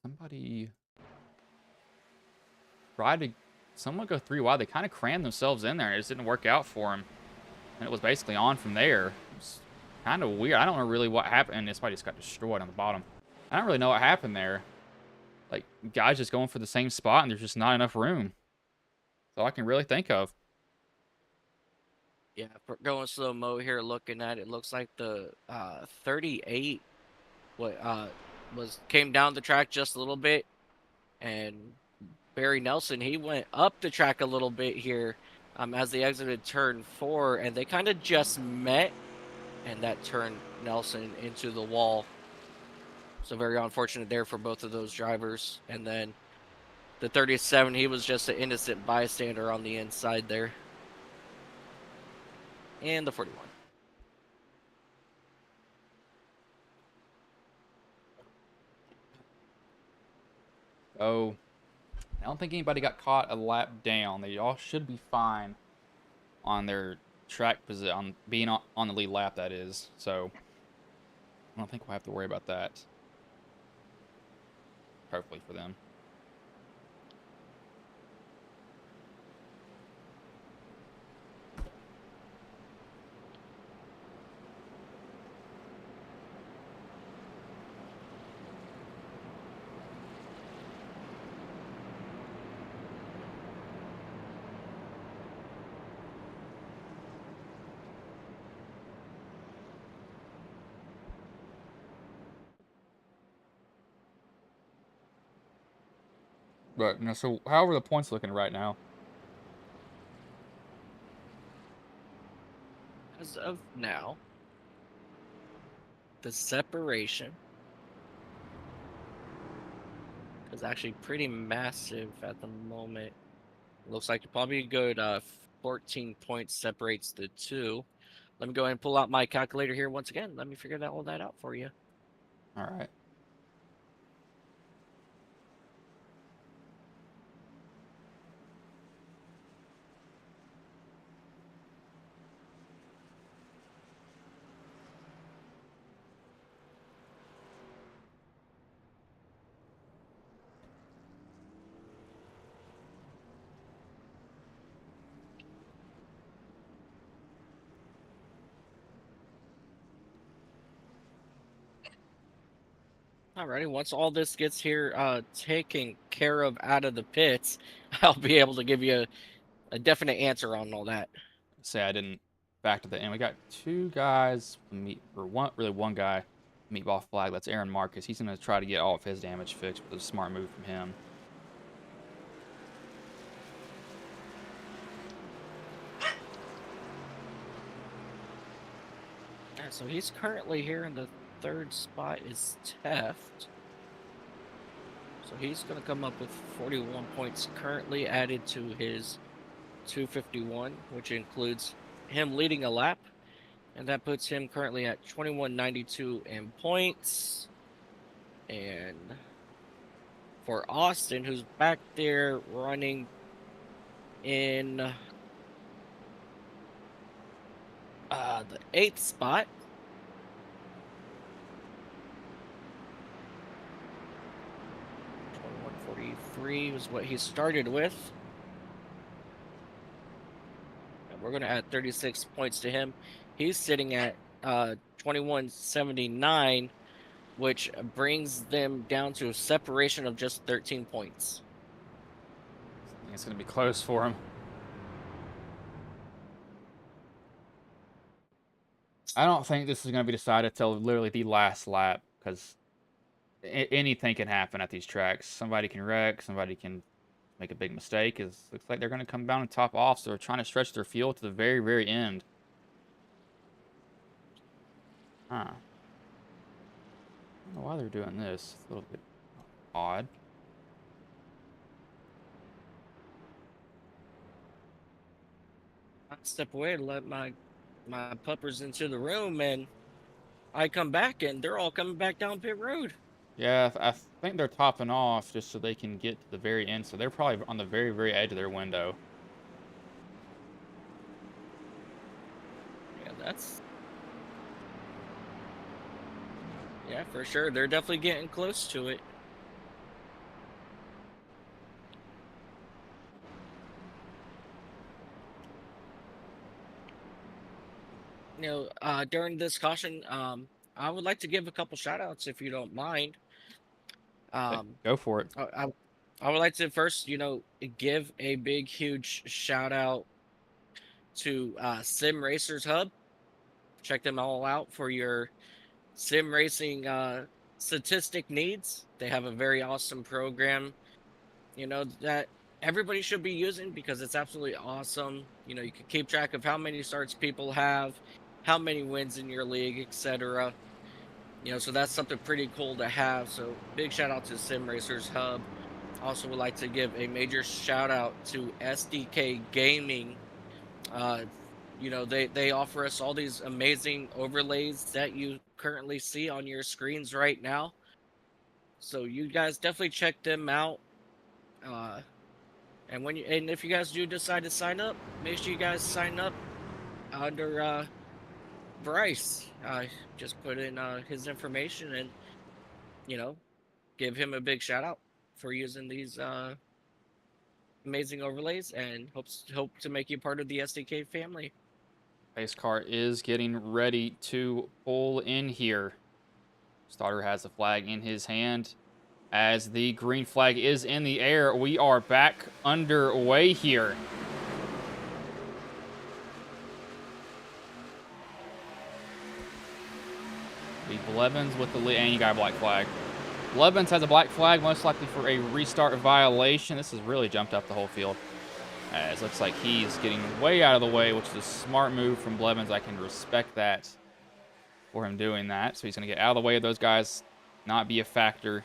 somebody tried to someone go 3 wide. They kind of crammed themselves in there, and it just didn't work out for him. And it was basically on from there. It was kind of weird. I don't know really what happened. And this body just got destroyed on the bottom. I don't really know what happened there. Like, guys just going for the same spot, and there's just not enough room. That's all I can really think of. Yeah, going slow-mo here, looking at it, looks like the 38 came down the track just a little bit, and Barry Nelson, he went up the track a little bit here as they exited turn 4, and they kind of just met, and that turned Nelson into the wall. So very unfortunate there for both of those drivers. And then the 37, he was just an innocent bystander on the inside there. And the 41. Oh, I don't think anybody got caught a lap down. They all should be fine on their track position, on being on the lead lap, that is. So I don't think we'll have to worry about that. Hopefully for them. But, so how are the points looking right now? As of now, the separation is actually pretty massive at the moment. Looks like probably a good 14 points separates the two. Let me go ahead and pull out my calculator here once again. Let me figure all that out for you. All right. Alrighty, once all this gets here taken care of out of the pits, I'll be able to give you a definite answer on all that. Say I didn't back to the end. We got 2 guys meet, or one guy meatball flag. That's Aaron Marcus. He's gonna try to get all of his damage fixed with a smart move from him. Yeah, so he's currently here in the 3rd spot is Teft. So he's going to come up with 41 points currently added to his 251, which includes him leading a lap. And that puts him currently at 2192 in points. And for Austin, who's back there running in the 8th spot, 43 was what he started with. And we're going to add 36 points to him. He's sitting at 2179, which brings them down to a separation of just 13 points. I think it's going to be close for him. I don't think this is going to be decided till literally the last lap, because anything can happen at these tracks. Somebody can wreck, somebody can make a big mistake. It looks like they're going to come down and top off, so they're trying to stretch their field to the very, very end. Huh. I don't know why they're doing this. It's a little bit odd. I step away and let my puppers into the room, and I come back, and they're all coming back down pit road. Yeah, I think they're topping off just so they can get to the very end. So they're probably on the very, very edge of their window. Yeah, that's... Yeah, for sure. They're definitely getting close to it. During this caution, I would like to give a couple shout outs if you don't mind. Go for it. I would like to first, give a big, huge shout out to Sim Racers Hub. Check them all out for your sim racing statistic needs. They have a very awesome program, that everybody should be using because it's absolutely awesome. You can keep track of how many starts people have, how many wins in your league, etc. So that's something pretty cool to have. So big shout out to Sim Racers Hub. Also would like to give a major shout out to SDK Gaming. They offer us all these amazing overlays that you currently see on your screens right now. So you guys definitely check them out. And if you guys do decide to sign up, make sure you guys sign up under Bryce. Just put in his information and give him a big shout out for using these amazing overlays, and hope to make you part of the SDK family. Pace car is getting ready to pull in here. Starter has the flag in his hand. As the green flag is in the air, we are back underway here. The Blevins with the lead, and you got a black flag. Blevins has a black flag, most likely for a restart violation. This has really jumped up the whole field. As it looks like he's getting way out of the way, which is a smart move from Blevins. I can respect that for him doing that. So he's going to get out of the way of those guys, not be a factor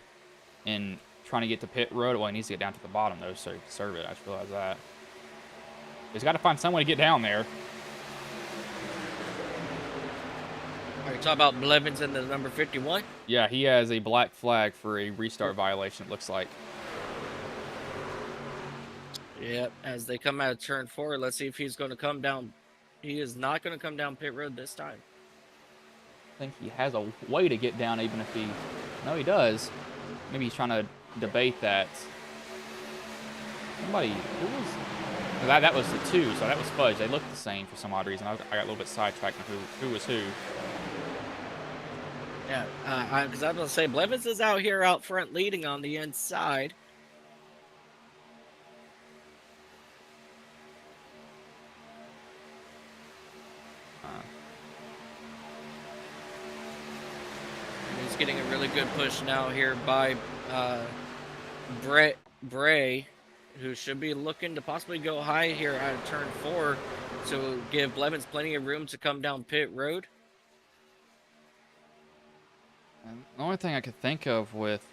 in trying to get to pit road. Well, he needs to get down to the bottom, though, so he can serve it. I just realized that. He's got to find some way to get down there. Are you talking about Blevins in the number 51? Yeah, he has a black flag for a restart violation, it looks like. Yep, as they come out of turn 4, let's see if he's going to come down. He is not going to come down pit road this time. I think he has a way to get down, even if he... No, he does. Maybe he's trying to debate that. Somebody... Who was... That was the 2, so that was Fudge. They looked the same for some odd reason. I got a little bit sidetracked on who was who. Yeah, because I was going to say, Blevins is out here out front leading on the inside. He's getting a really good push now here by Brett Bray, who should be looking to possibly go high here out of turn 4 to give Blevins plenty of room to come down pit road. And the only thing I could think of with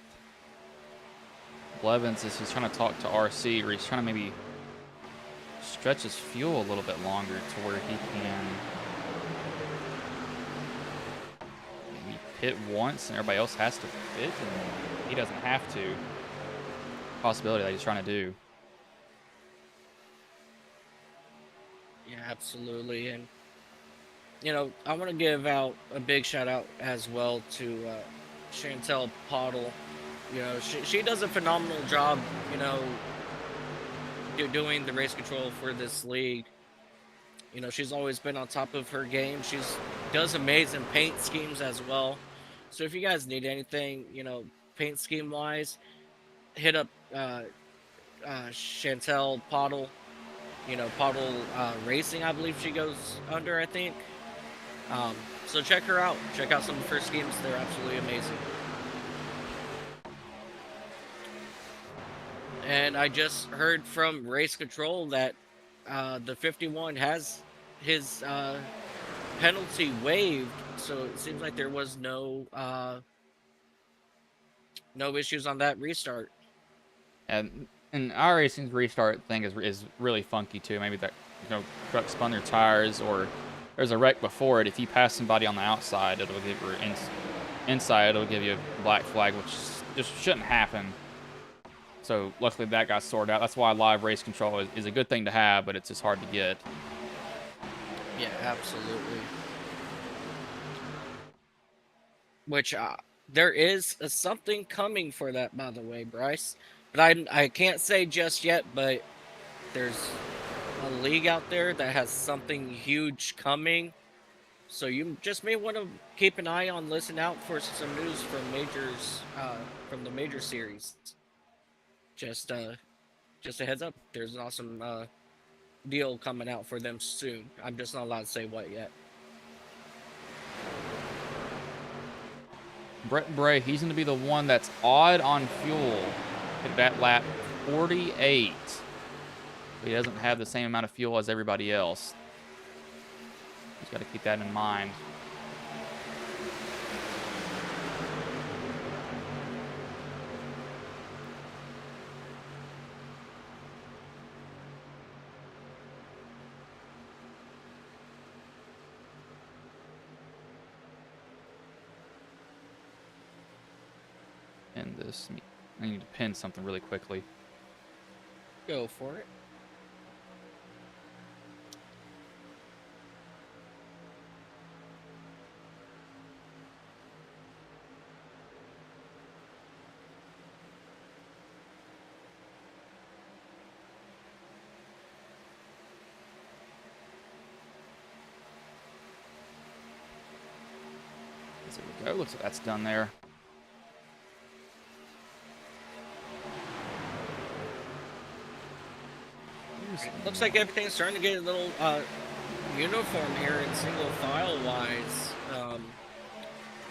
Blevins is he's trying to talk to RC, or he's trying to maybe stretch his fuel a little bit longer to where he can maybe pit once and everybody else has to pit and he doesn't have to. Possibility that he's trying to do. Yeah, absolutely. And I want to give out a big shout out as well to Chantel Pottle. You know, she does a phenomenal job, you know, doing the race control for this league. You know, she's always been on top of her game. She's does amazing paint schemes as well. So if you guys need anything, you know, paint scheme wise, hit up Chantel Pottle. You know, Pottle Racing, I believe she goes under. I think. So check her out. Check out some of her schemes. They're absolutely amazing. And I just heard from Race Control that the 51 has his penalty waived, so it seems like there was no issues on that restart. And our racing's restart thing is really funky too. Maybe that truck spun their tires, or there's a wreck before it. If you pass somebody on the outside, it'll give you inside. It'll give you a black flag, which just shouldn't happen. So luckily that got sorted out. That's why live race control is a good thing to have, but it's just hard to get. Yeah, absolutely. Which there is something coming for that, by the way, Bryce. But I can't say just yet, but there's a league out there that has something huge coming. So you just may want to keep an eye on, listen out for some news from majors, from the major series. Just a heads up. There's an awesome deal coming out for them soon. I'm just not allowed to say what yet. Brett Bray, he's going to be the one that's odd on fuel at that lap 48. He doesn't have the same amount of fuel as everybody else. He's got to keep that in mind. I need to pin something really quickly. Go for it. There we go. Looks like that's done there. Looks like everything's starting to get a little uniform here in single file wise.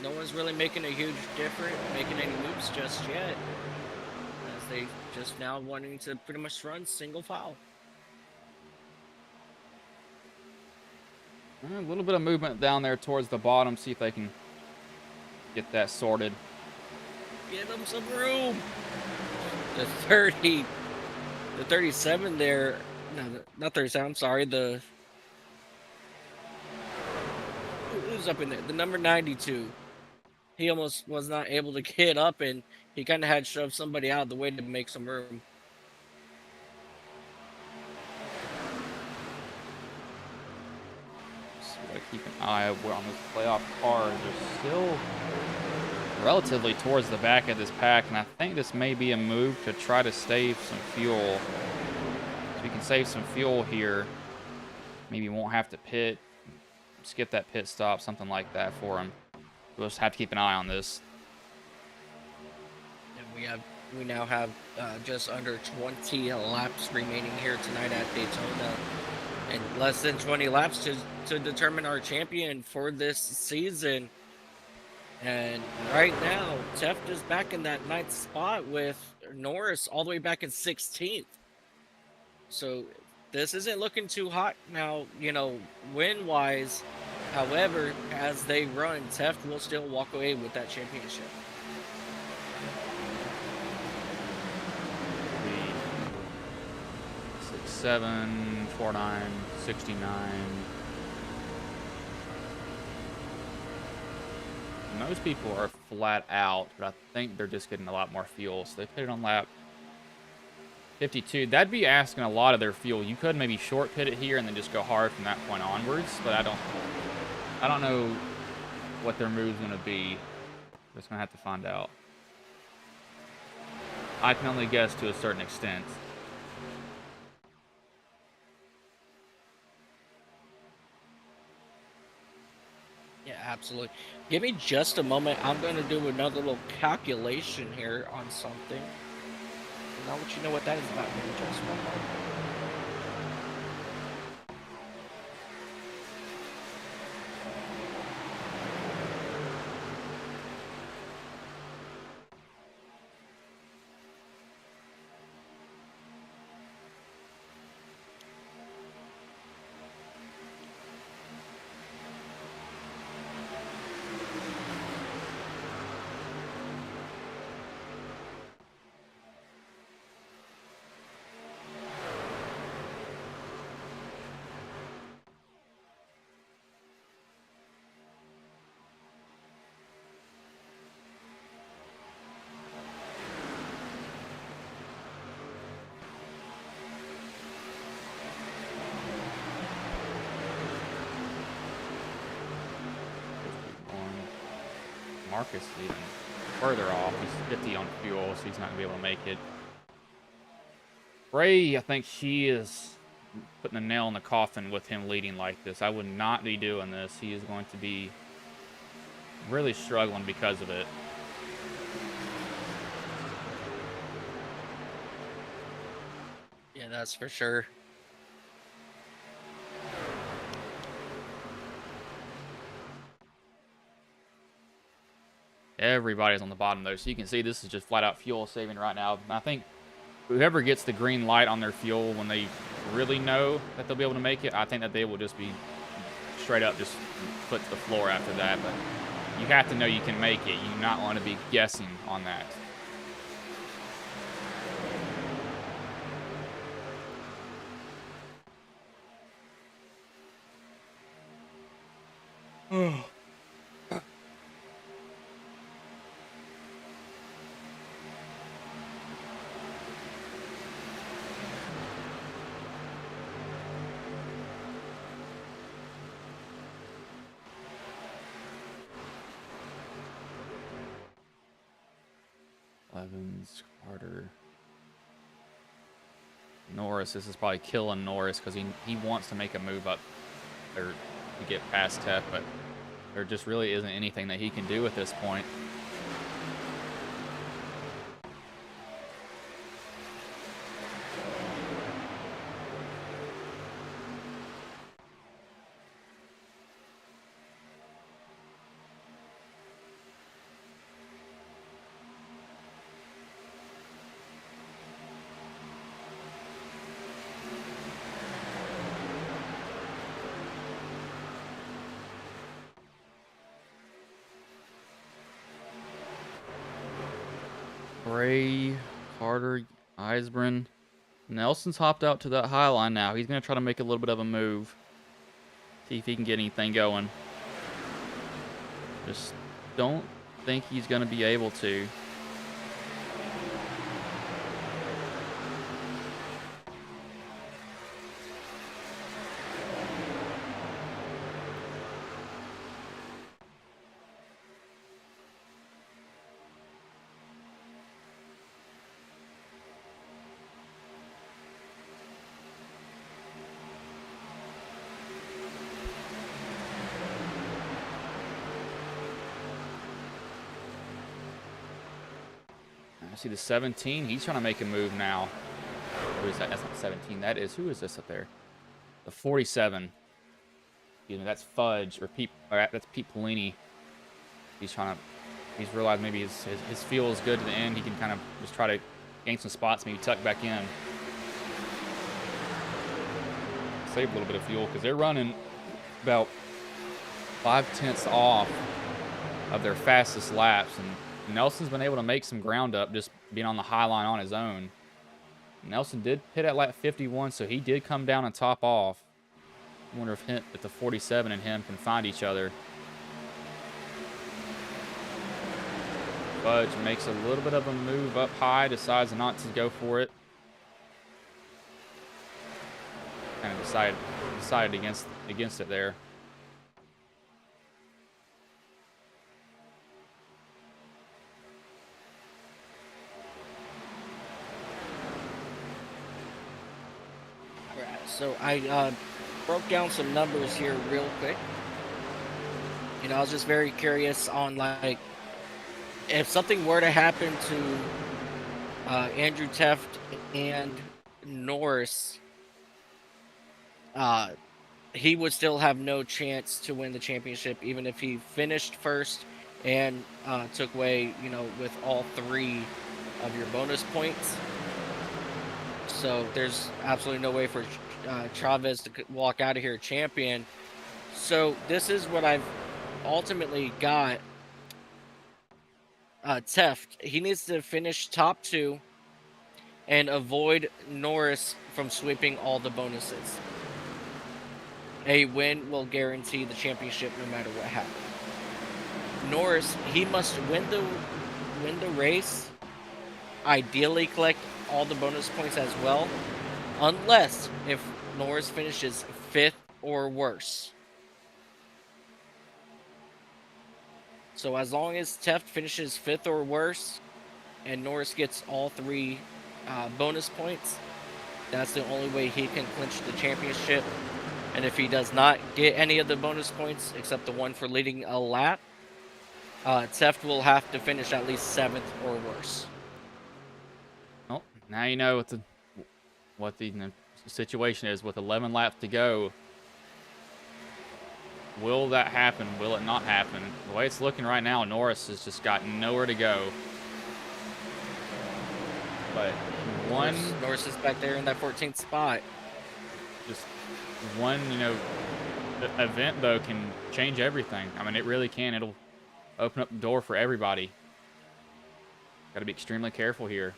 No one's really making a huge difference, making any moves just yet, as they just now wanting to pretty much run single file. A little bit of movement down there towards the bottom. See if they can get that sorted. Give them some room. The 37 there. No, not 37. I'm sorry. Who's up in there? The number 92. He almost was not able to get up, and he kind of had to shove somebody out of the way to make some room. Gotta keep an eye on those playoff cars. They're still relatively towards the back of this pack, and I think this may be a move to try to save some fuel. So we can save some fuel here. Maybe won't have to pit, skip that pit stop, something like that for him. We'll just have to keep an eye on this. And we now have just under 20 laps remaining here tonight at Daytona, and less than 20 laps to determine our champion for this season. And right now, Teft is back in that 9th spot with Norris all the way back in 16th. So this isn't looking too hot now, you know, win-wise. However, as they run, Teft will still walk away with that championship. 7, 49, 69. Most people are flat out, but I think they're just getting a lot more fuel. So they put it on lap 52. That'd be asking a lot of their fuel. You could maybe short pit it here and then just go hard from that point onwards, but I don't know what their move's gonna be. We're just gonna have to find out. I can only guess to a certain extent. Yeah, absolutely. Give me just a moment. I'm going to do another little calculation here on something. And I'll let you know what that is about. Give me just one moment. Marcus is even further off. He's 50 on fuel, so he's not going to be able to make it. Ray, I think she is putting a nail in the coffin with him leading like this. I would not be doing this. He is going to be really struggling because of it. Yeah, that's for sure. Everybody's on the bottom, though, so you can see this is just flat-out fuel saving right now. And I think whoever gets the green light on their fuel when they really know that they'll be able to make it, I think that they will just be straight up just put to the floor after that. But you have to know you can make it. You do not want to be guessing on that. Evans, Carter, Norris. This is probably killing Norris because he wants to make a move up or to get past Tef, but there just really isn't anything that he can do at this point. Gray, Carter, Eisbren. Nelson's hopped out to that high line now. He's going to try to make a little bit of a move. See if he can get anything going. Just don't think he's going to be able to. I see the 17. He's trying to make a move now. Who is that? That's not 17. That is, who is this up there? The 47. Excuse me, that's Fudge, or Pete, or that's Pete Polini. He's trying to, he's realized maybe his fuel is good to the end. He can kind of just try to gain some spots, maybe tuck back in. Save a little bit of fuel, because they're running about 5/10 off of their fastest laps, and Nelson's been able to make some ground up just being on the high line on his own. Nelson did hit at lap 51, so he did come down and top off. I wonder if the 47 and him can find each other. Fudge makes a little bit of a move up high, decides not to go for it. Kind of decided against it there. So I broke down some numbers here real quick. I was just very curious on, like, if something were to happen to Andrew Teft and Norris, uh, he would still have no chance to win the championship, even if he finished first and took away, with all 3 of your bonus points. So there's absolutely no way for Chavez to walk out of here champion. So this is what I've ultimately got. Teft, he needs to finish top 2 and avoid Norris from sweeping all the bonuses. A win will guarantee the championship no matter what happens. Norris, he must win the race, ideally collect all the bonus points as well, unless if Norris finishes 5th or worse. So as long as Teft finishes 5th or worse, and Norris gets all 3 bonus points, that's the only way he can clinch the championship. And if he does not get any of the bonus points, except the one for leading a lap, Teft will have to finish at least 7th or worse. Well, now you know what the situation is with 11 laps to go. Will that happen? Will it not happen? The way it's looking right now, Norris has just got nowhere to go. But Norris is back there in that 14th spot. Just one, event, though, can change everything. I mean, it really can. It'll open up the door for everybody. Got to be extremely careful here.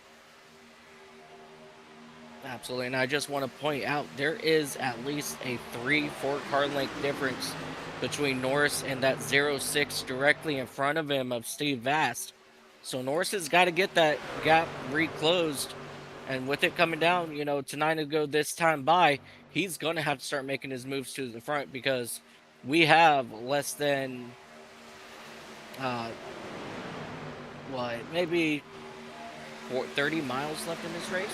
Absolutely, and I just want to point out there is at least a 3-4 car length difference between Norris and that 06 directly in front of him of Steve Vast. So Norris has got to get that gap reclosed, and with it coming down, to 9 to go this time by, he's going to have to start making his moves to the front because we have less than, maybe 30 miles left in this race.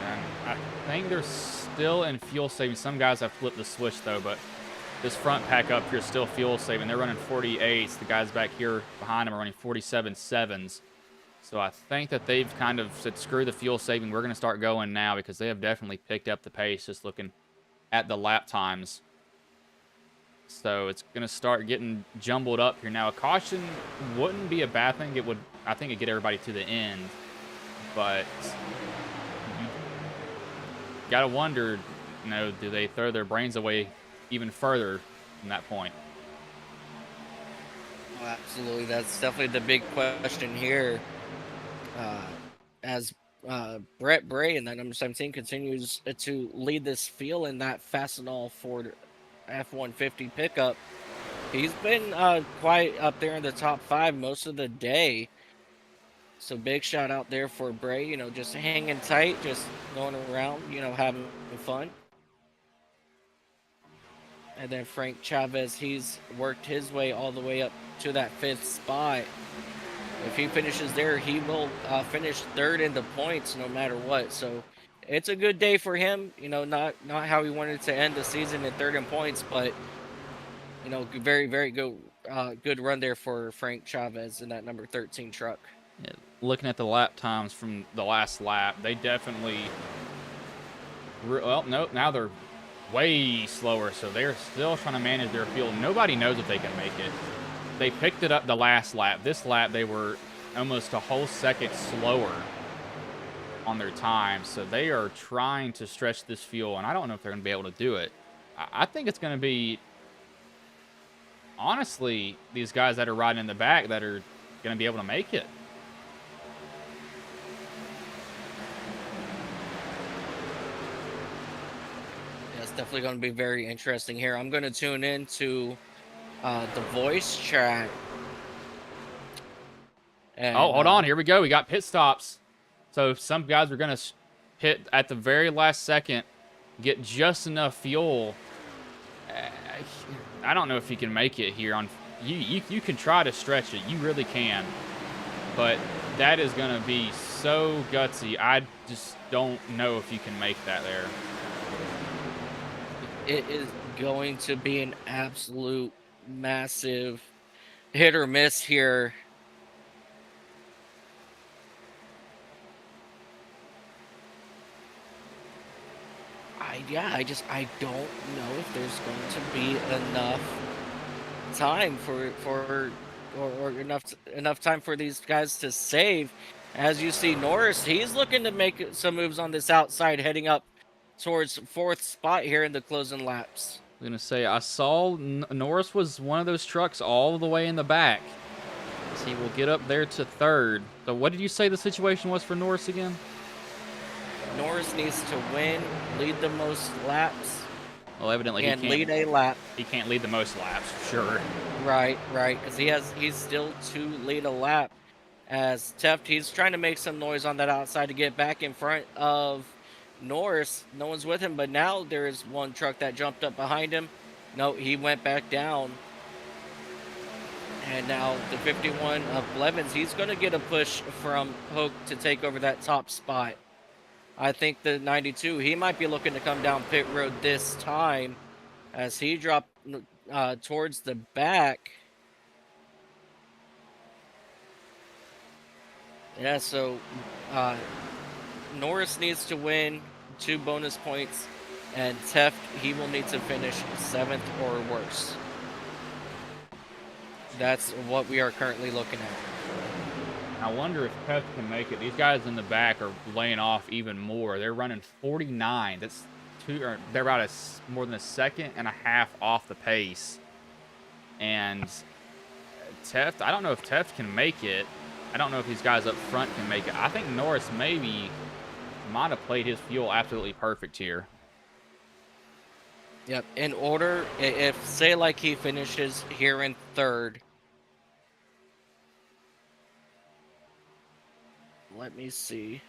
And I think they're still in fuel saving. Some guys have flipped the switch, though, but this front pack up here is still fuel saving. They're running 48s. The guys back here behind them are running 47.7s. So I think that they've kind of said, screw the fuel saving. We're going to start going now because they have definitely picked up the pace just looking at the lap times. So it's going to start getting jumbled up here. Now, a caution wouldn't be a bad thing. It would, I think, it'd get everybody to the end. But you got to wonder, do they throw their brains away even further from that point? Oh, absolutely. That's definitely the big question here. As Brett Bray in that number 17 continues to lead this field in that Fastenal Ford F-150 pickup. He's been quite up there in the top 5 most of the day. So big shout out there for Bray, just hanging tight, just going around, having fun. And then Frank Chavez, he's worked his way all the way up to that 5th spot. If he finishes there, he will finish 3rd in the points no matter what. So it's a good day for him. Not how he wanted to end the season in 3rd in points, but very, very good run there for Frank Chavez in that number 13 truck. Yeah, looking at the lap times from the last lap, they definitely. Well, no, now they're way slower, so they're still trying to manage their field. Nobody knows if they can make it. They picked it up the last lap. This lap, they were almost a whole second slower on their time, so they are trying to stretch this fuel, and I don't know if they're going to be able to do it. I think it's going to be, honestly, these guys that are riding in the back that are going to be able to make it. Yeah, it's definitely going to be very interesting here. I'm going to tune in to the voice chat. And, oh, hold on. Here we go. We got pit stops. So some guys are going to hit at the very last second, get just enough fuel. I don't know if you can make it here. You can try to stretch it. You really can. But that is going to be so gutsy. I just don't know if you can make that there. It is going to be an absolute massive hit or miss here. I don't know if there's going to be enough time or enough time for these guys to save. As you see, Norris, he's looking to make some moves on this outside, heading up towards 4th spot here in the closing laps. I'm gonna say I saw Norris was one of those trucks all the way in the back. So he will get up there to 3rd. So what did you say the situation was for Norris again? Norris needs to win, lead the most laps, Well, evidently and lead a lap. He can't lead the most laps, sure. Right, because he's still to lead a lap. As Teft, he's trying to make some noise on that outside to get back in front of Norris. No one's with him, but now there is one truck that jumped up behind him. No, he went back down. And now the 51 of Blevins, he's going to get a push from Hoke to take over that top spot. I think the 92, he might be looking to come down pit road this time as he dropped towards the back. Yeah, so Norris needs to win 2 bonus points, and Teft, he will need to finish 7th or worse. That's what we are currently looking at. I wonder if Teft can make it. These guys in the back are laying off even more. They're running 49. That's they're about more than a second and a half off the pace. And Teft, I don't know if Teft can make it. I don't know if these guys up front can make it. I think Norris maybe might have played his fuel absolutely perfect here. Yep, in order, if say like he finishes here in 3rd. Let me see.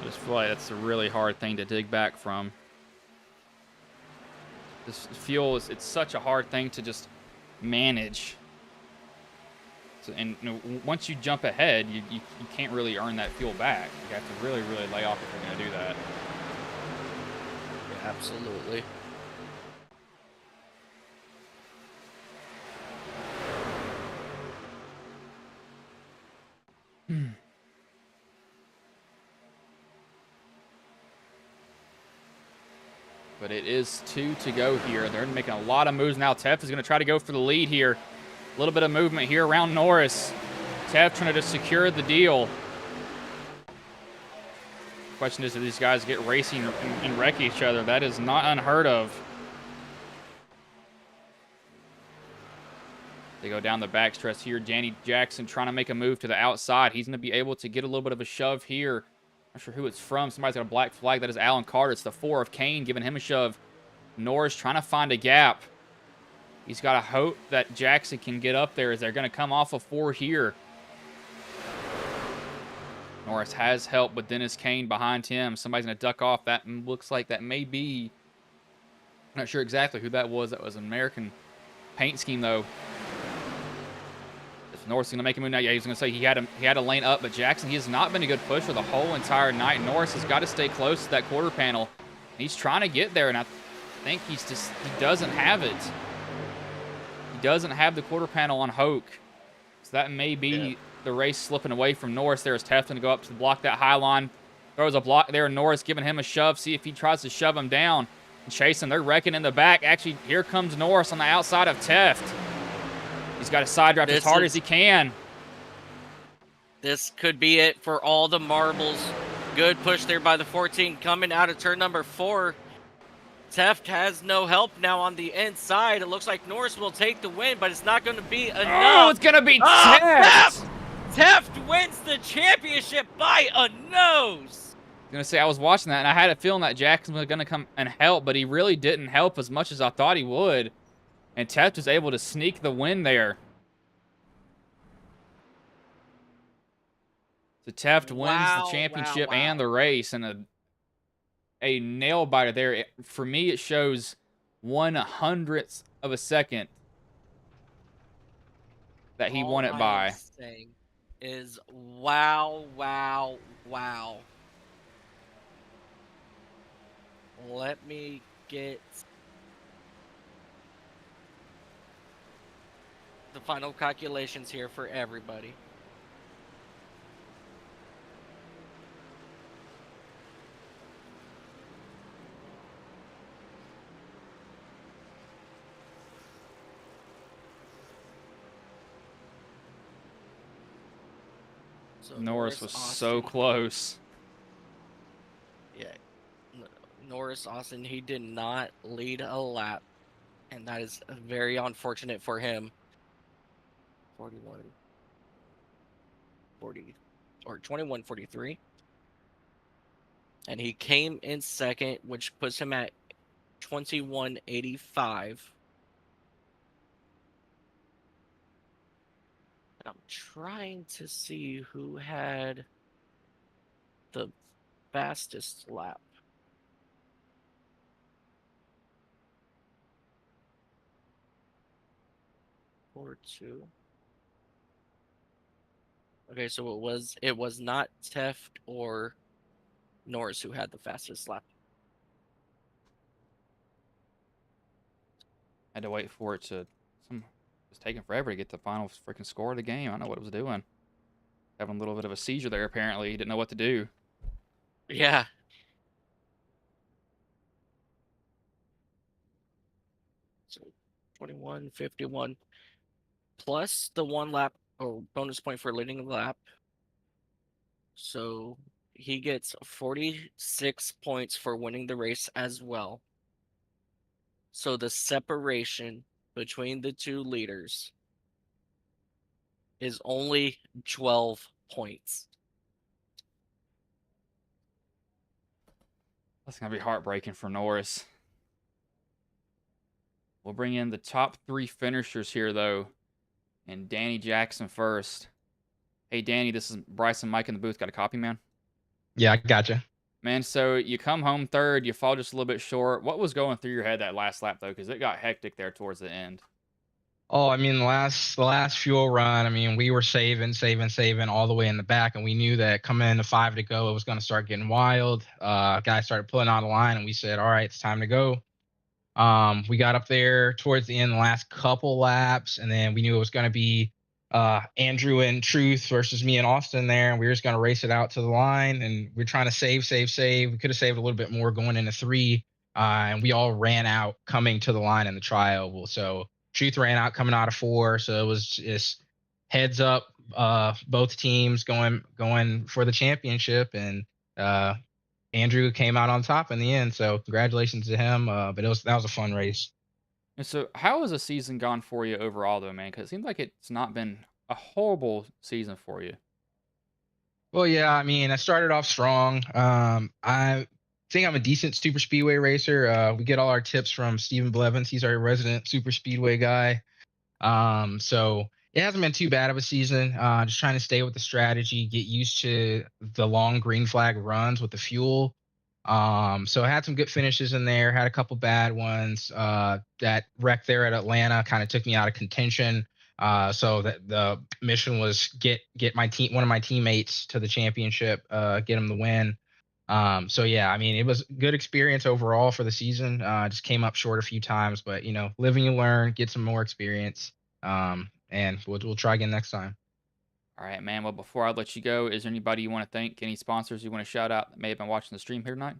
I just feel like that's a really hard thing to dig back from. This fuel it's such a hard thing to just manage. So, and you know, once you jump ahead, you can't really earn that fuel back. You have to really lay off if you're going to do that. Yeah, absolutely. But it is 2 to go here. They're making a lot of moves now. Teft is going to try to go for the lead here. A little bit of movement here around Norris. Teft trying to just secure the deal. Question is, if these guys get racing and wreck each other, that is not unheard of. They go down the backstretch here. Danny Jackson trying to make a move to the outside. He's going to be able to get a little bit of a shove here. Not sure who it's from. Somebody's got a black flag. That is Alan Carter. It's the 4 of Kane giving him a shove. Norris trying to find a gap. He's got to hope that Jackson can get up there as they're going to come off of 4 here. Norris has help with Dennis Kane behind him. Somebody's going to duck off. That looks like that may be... I'm not sure exactly who that was. That was an American paint scheme, though. Norris is going to make a move now. Yeah, he's going to say he had a lane up, but Jackson, he has not been a good pusher the whole entire night. Norris has got to stay close to that quarter panel. He's trying to get there, and I think he doesn't have it. He doesn't have the quarter panel on Hoke. So that may be the race slipping away from Norris. There's Tefton to go up to block that high line. Throws a block there, and Norris giving him a shove. See if he tries to shove him down. And chasing, they're wrecking in the back. Actually, here comes Norris on the outside of Teft. He's got to side drive as hard as he can. This could be it for all the marbles. Good push there by the 14 coming out of turn number 4. Teft has no help now on the inside. It looks like Norris will take the win, but it's not going to be enough. Oh, it's going to be Teft! Teft wins the championship by a nose. I'm going to say, I was watching that, and I had a feeling that Jackson was going to come and help, but he really didn't help as much as I thought he would. And Teft was able to sneak the win there. So Teft wins the championship and the race in a nail biter there. For me, it shows 1/100th of a second that he All won it I am by. saying is wow, wow, wow. Let me get the final calculations here for everybody. So Norris was so Austin, close. yeah, Norris Austin, he did not lead a lap, and that is very unfortunate for him. 41, 40, or 21:43, and he came in second, which puts him at 21:85. I'm trying to see who had the fastest lap. Or two. Okay, so it was not Teft or Norris who had the fastest lap. Had to wait for it to. It was taking forever to get the final freaking score of the game. I don't know what it was doing. Having a little bit of a seizure there, apparently. He didn't know what to do. Yeah. So 21:51 plus the one lap or bonus point for leading the lap. So he gets 46 points for winning the race as well. So the separation between the two leaders is only 12 points. That's going to be heartbreaking for Norris. We'll bring in the top 3 finishers here, though. And Danny Jackson first. Hey, Danny, this is Bryce and Mike in the booth. Got a copy, man? Yeah, I gotcha. Man, so you come home third. You fall just a little bit short. What was going through your head that last lap, though? Because it got hectic there towards the end. Oh, I mean, the last fuel run, I mean, we were saving all the way in the back, and we knew that coming into 5 to go, it was going to start getting wild. Guys started pulling out of line, and we said, all right, it's time to go. We got up there towards the end, the last couple laps, and then we knew it was going to be Andrew and Truth versus me and Austin there, and we were just going to race it out to the line. And we're trying to save. We could have saved a little bit more going into 3, and we all ran out coming to the line in the trial. So Truth ran out coming out of 4, so it was just heads up, both teams going for the championship, and Andrew came out on top in the end, so congratulations to him. But that was a fun race. And so, how has the season gone for you overall, though, man? Because it seems like it's not been a horrible season for you. Well, yeah, I mean, I started off strong. I think I'm a decent super speedway racer. We get all our tips from Stephen Blevins. He's our resident super speedway guy. So it hasn't been too bad of a season. Just trying to stay with the strategy, get used to the long green flag runs with the fuel. So I had some good finishes in there, had a couple bad ones. That wreck there at Atlanta kind of took me out of contention. So that the mission was get one of my teammates to the championship, get him the win. So yeah, I mean, it was good experience overall for the season. Just came up short a few times, but live and you learn, get some more experience. And we'll try again next time. All right, man. Well, before I let you go, is there anybody you want to thank? Any sponsors you want to shout out that may have been watching the stream here tonight?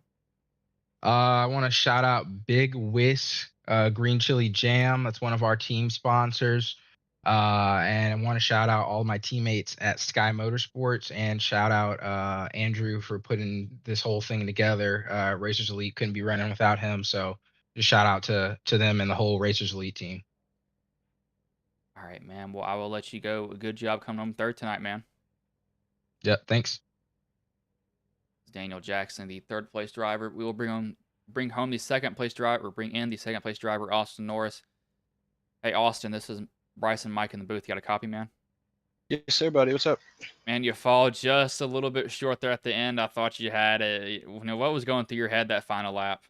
I want to shout out Big Whisk Green Chili Jam. That's one of our team sponsors. And I want to shout out all my teammates at Sky Motorsports, and shout out Andrew for putting this whole thing together. Racers Elite couldn't be running without him. So just shout out to them and the whole Racers Elite team. All right, man. Well, I will let you go. Good job coming home third tonight, man. Yep, thanks. Daniel Jackson, the third place driver. We will bring home the second place driver, or bring in the second place driver, Austin Norris. Hey, Austin, this is Bryce and Mike in the booth. You got a copy, man? Yes, sir, buddy. What's up? Man, you fall just a little bit short there at the end. I thought you had a. What was going through your head that final lap?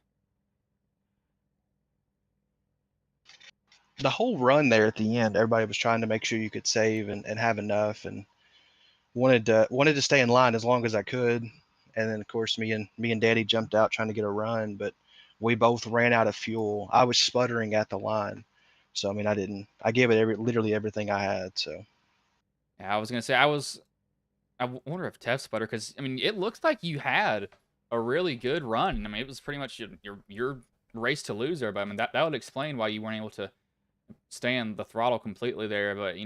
The whole run there at the end, everybody was trying to make sure you could save and have enough, and wanted to stay in line as long as I could. And then of course me and Daddy jumped out trying to get a run, but we both ran out of fuel. I was sputtering at the line, so I mean I gave it literally everything I had. So Yeah, I was gonna say wonder if Tef sputter because I mean it looks like you had a really good run. I mean it was pretty much your race to lose there, but I mean that would explain why you weren't able to stay in the throttle completely there. But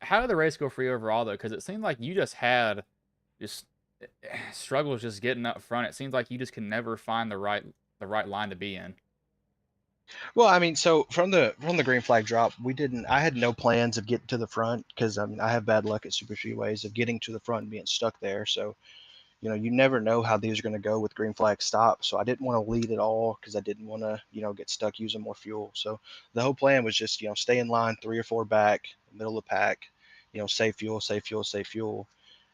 how did the race go for you overall though? Because it seemed like you just had just struggles just getting up front. It seems like you just can never find the right line to be in. well, I mean, so from the green flag drop, I had no plans of getting to the front because I mean I have bad luck at super speedways of getting to the front and being stuck there. So you never know how these are going to go with green flag stop. So I didn't want to lead at all because I didn't want to, get stuck using more fuel. So the whole plan was just, stay in line 3 or 4 back, middle of the pack, save fuel, save fuel, save fuel.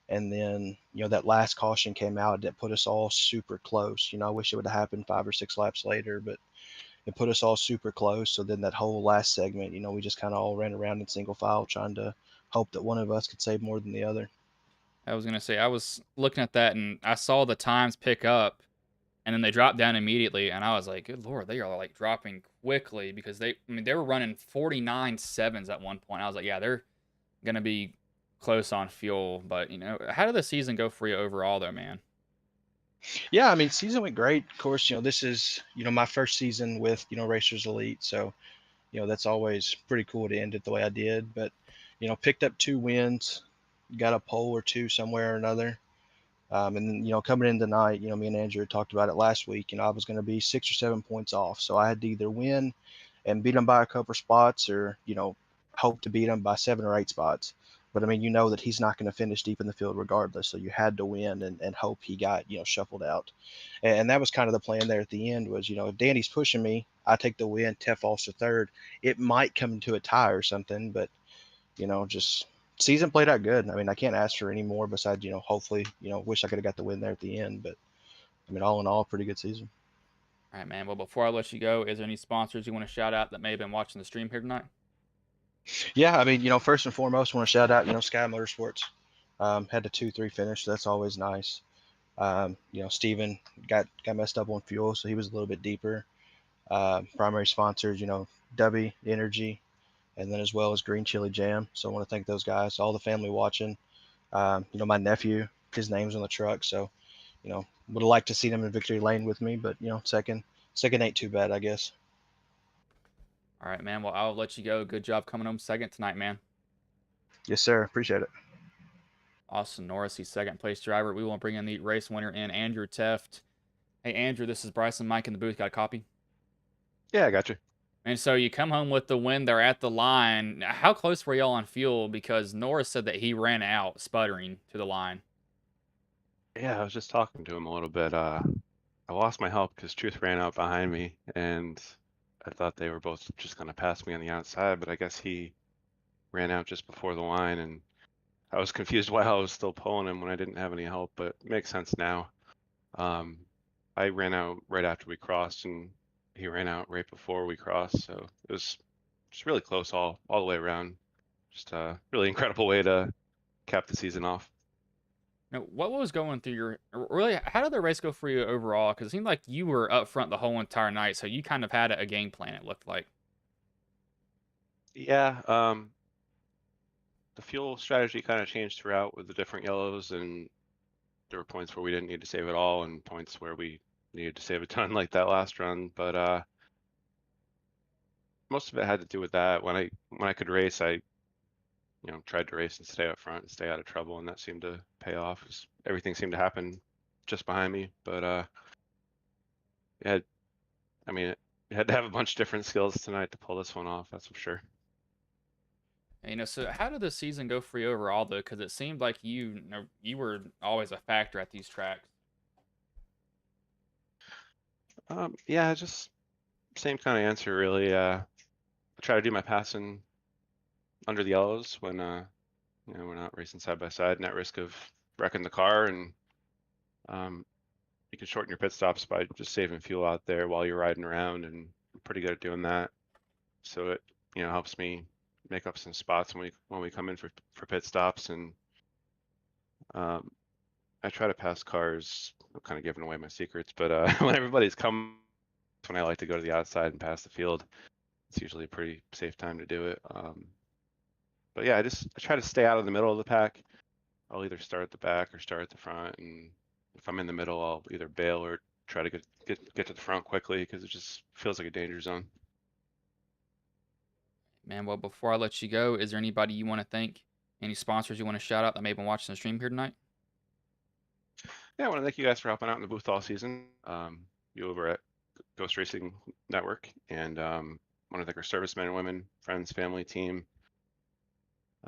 And then, that last caution came out that put us all super close. I wish it would have happened 5 or 6 laps later, but it put us all super close. So then that whole last segment, we just kind of all ran around in single file trying to hope that one of us could save more than the other. I was gonna say I was looking at that and I saw the times pick up and then they dropped down immediately and I was like, good lord, they are like dropping quickly because they were running 49 sevens at one point. I was like, yeah, they're gonna be close on fuel. But how did the season go for you overall though, man? Yeah, I mean, season went great. Of course, this is, my first season with, Racers Elite. So, that's always pretty cool to end it the way I did. But, picked up 2 wins, got a pole or two somewhere or another. And then, coming in tonight, me and Andrew talked about it last week. I was going to be 6 or 7 points off. So I had to either win and beat them by a couple spots or, hope to beat them by 7 or 8 spots. But I mean, that he's not going to finish deep in the field regardless. So you had to win and hope he got, shuffled out. And that was kind of the plan there at the end was, if Danny's pushing me, I take the win, Tef falls to third. It might come to a tie or something, but, just season played out good. I mean, I can't ask for any more besides, hopefully, wish I could have got the win there at the end. But I mean, all in all, pretty good season. All right, man. Well, before I let you go, is there any sponsors you want to shout out that may have been watching the stream here tonight? Yeah, I mean, first and foremost, want to shout out, Sky Motorsports. Had the 2-3 finish, so that's always nice. Steven got messed up on fuel, so he was a little bit deeper. Primary sponsors, Dubby Energy, and then as well as Green Chili Jam. So I want to thank those guys, all the family watching. My nephew, his name's on the truck, so would have liked to see them in victory lane with me, but second ain't too bad, I guess. All right, man. Well, I'll let you go. Good job coming home second tonight, man. Yes, sir. Appreciate it. Austin Norris, he's second place driver. We will bring in the race winner in Andrew Teft. Hey, Andrew, this is Bryson Mike in the booth. Got a copy? Yeah, I got you. And so you come home with the win there at the line. How close were y'all on fuel? Because Norris said that he ran out sputtering to the line. Yeah, I was just talking to him a little bit. I lost my help because Truth ran out behind me, and I thought they were both just going to pass me on the outside, but I guess he ran out just before the line, and I was confused why I was still pulling him when I didn't have any help, but it makes sense now. I ran out right after we crossed, and he ran out right before we crossed, so it was just really close all the way around. Just a really incredible way to cap the season off. Now, what was going through really? How did the race go for you overall? Because it seemed like you were up front the whole entire night, so you kind of had a game plan. It looked like. Yeah, the fuel strategy kind of changed throughout with the different yellows, and there were points where we didn't need to save at all, and points where we needed to save a ton, like that last run. But most of it had to do with that. When I could race, I tried to race and stay up front and stay out of trouble, and that seemed to pay off. Everything seemed to happen just behind me, but it had to have a bunch of different skills tonight to pull this one off. That's for sure. So how did the season go for you overall, though? Because it seemed like you were always a factor at these tracks. Yeah, just same kind of answer, really. I try to do my passing under the yellows when You know, we're not racing side by side and at risk of wrecking the car, and you can shorten your pit stops by just saving fuel out there while you're riding around, and I'm pretty good at doing that. So it, you know, helps me make up some spots when we come in for pit stops, and I try to pass cars. I'm kind of giving away my secrets, but when everybody's coming, when I like to go to the outside and pass the field. It's usually a pretty safe time to do it. But yeah, I try to stay out of the middle of the pack. I'll either start at the back or start at the front, and if I'm in the middle, I'll either bail or try to get to the front quickly because it just feels like a danger zone. Man, well, before I let you go, is there anybody you want to thank? Any sponsors you want to shout out that may have been watching the stream here tonight? Yeah, I want to thank you guys for helping out in the booth all season. You over at Ghost Racing Network, and want to thank our servicemen and women, friends, family, team,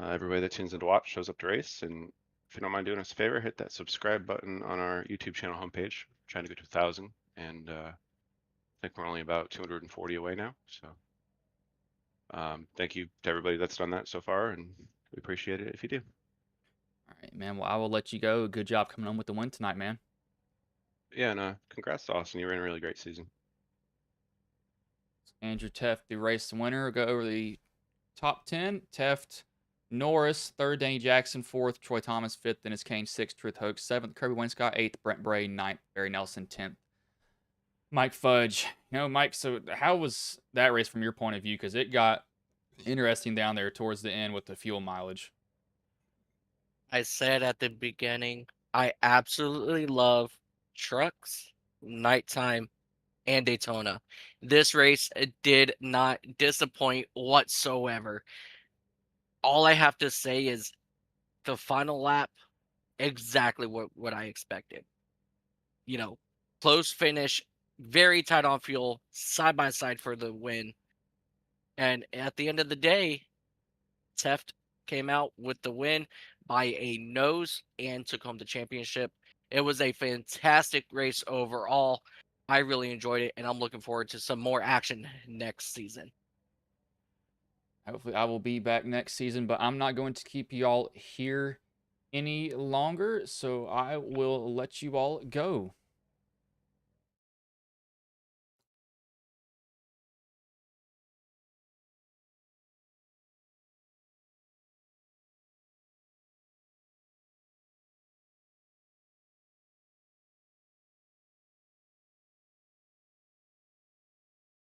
everybody that tunes in to watch, shows up to race. And if you don't mind doing us a favor, hit that subscribe button on our YouTube channel homepage. We're trying to get to 1,000, and I think we're only about 240 away now. So thank you to everybody that's done that so far, and we appreciate it if you do. All right, man. Well, I will let you go. Good job coming on with the win tonight, man. Yeah, and congrats to Austin. You ran a really great season. Andrew Teft, the race winner. Go over the top 10. Teft, Norris, third, Danny Jackson, fourth, Troy Thomas, fifth, Dennis Kane, sixth, Truth Hoax, seventh, Kirby Wainscott, eighth, Brent Bray, ninth, Barry Nelson, 10th, Mike Fudge. You know, Mike, so how was that race from your point of view? Because it got interesting down there towards the end with the fuel mileage. I said at the beginning, I absolutely love trucks, nighttime, and Daytona. This race did not disappoint whatsoever. All I have to say is the final lap, exactly what I expected. You know, close finish, very tight on fuel, side by side for the win. And at the end of the day, Teft came out with the win by a nose and took home the championship. It was a fantastic race overall. I really enjoyed it, and I'm looking forward to some more action next season. Hopefully, I will be back next season, but I'm not going to keep you all here any longer, so I will let you all go.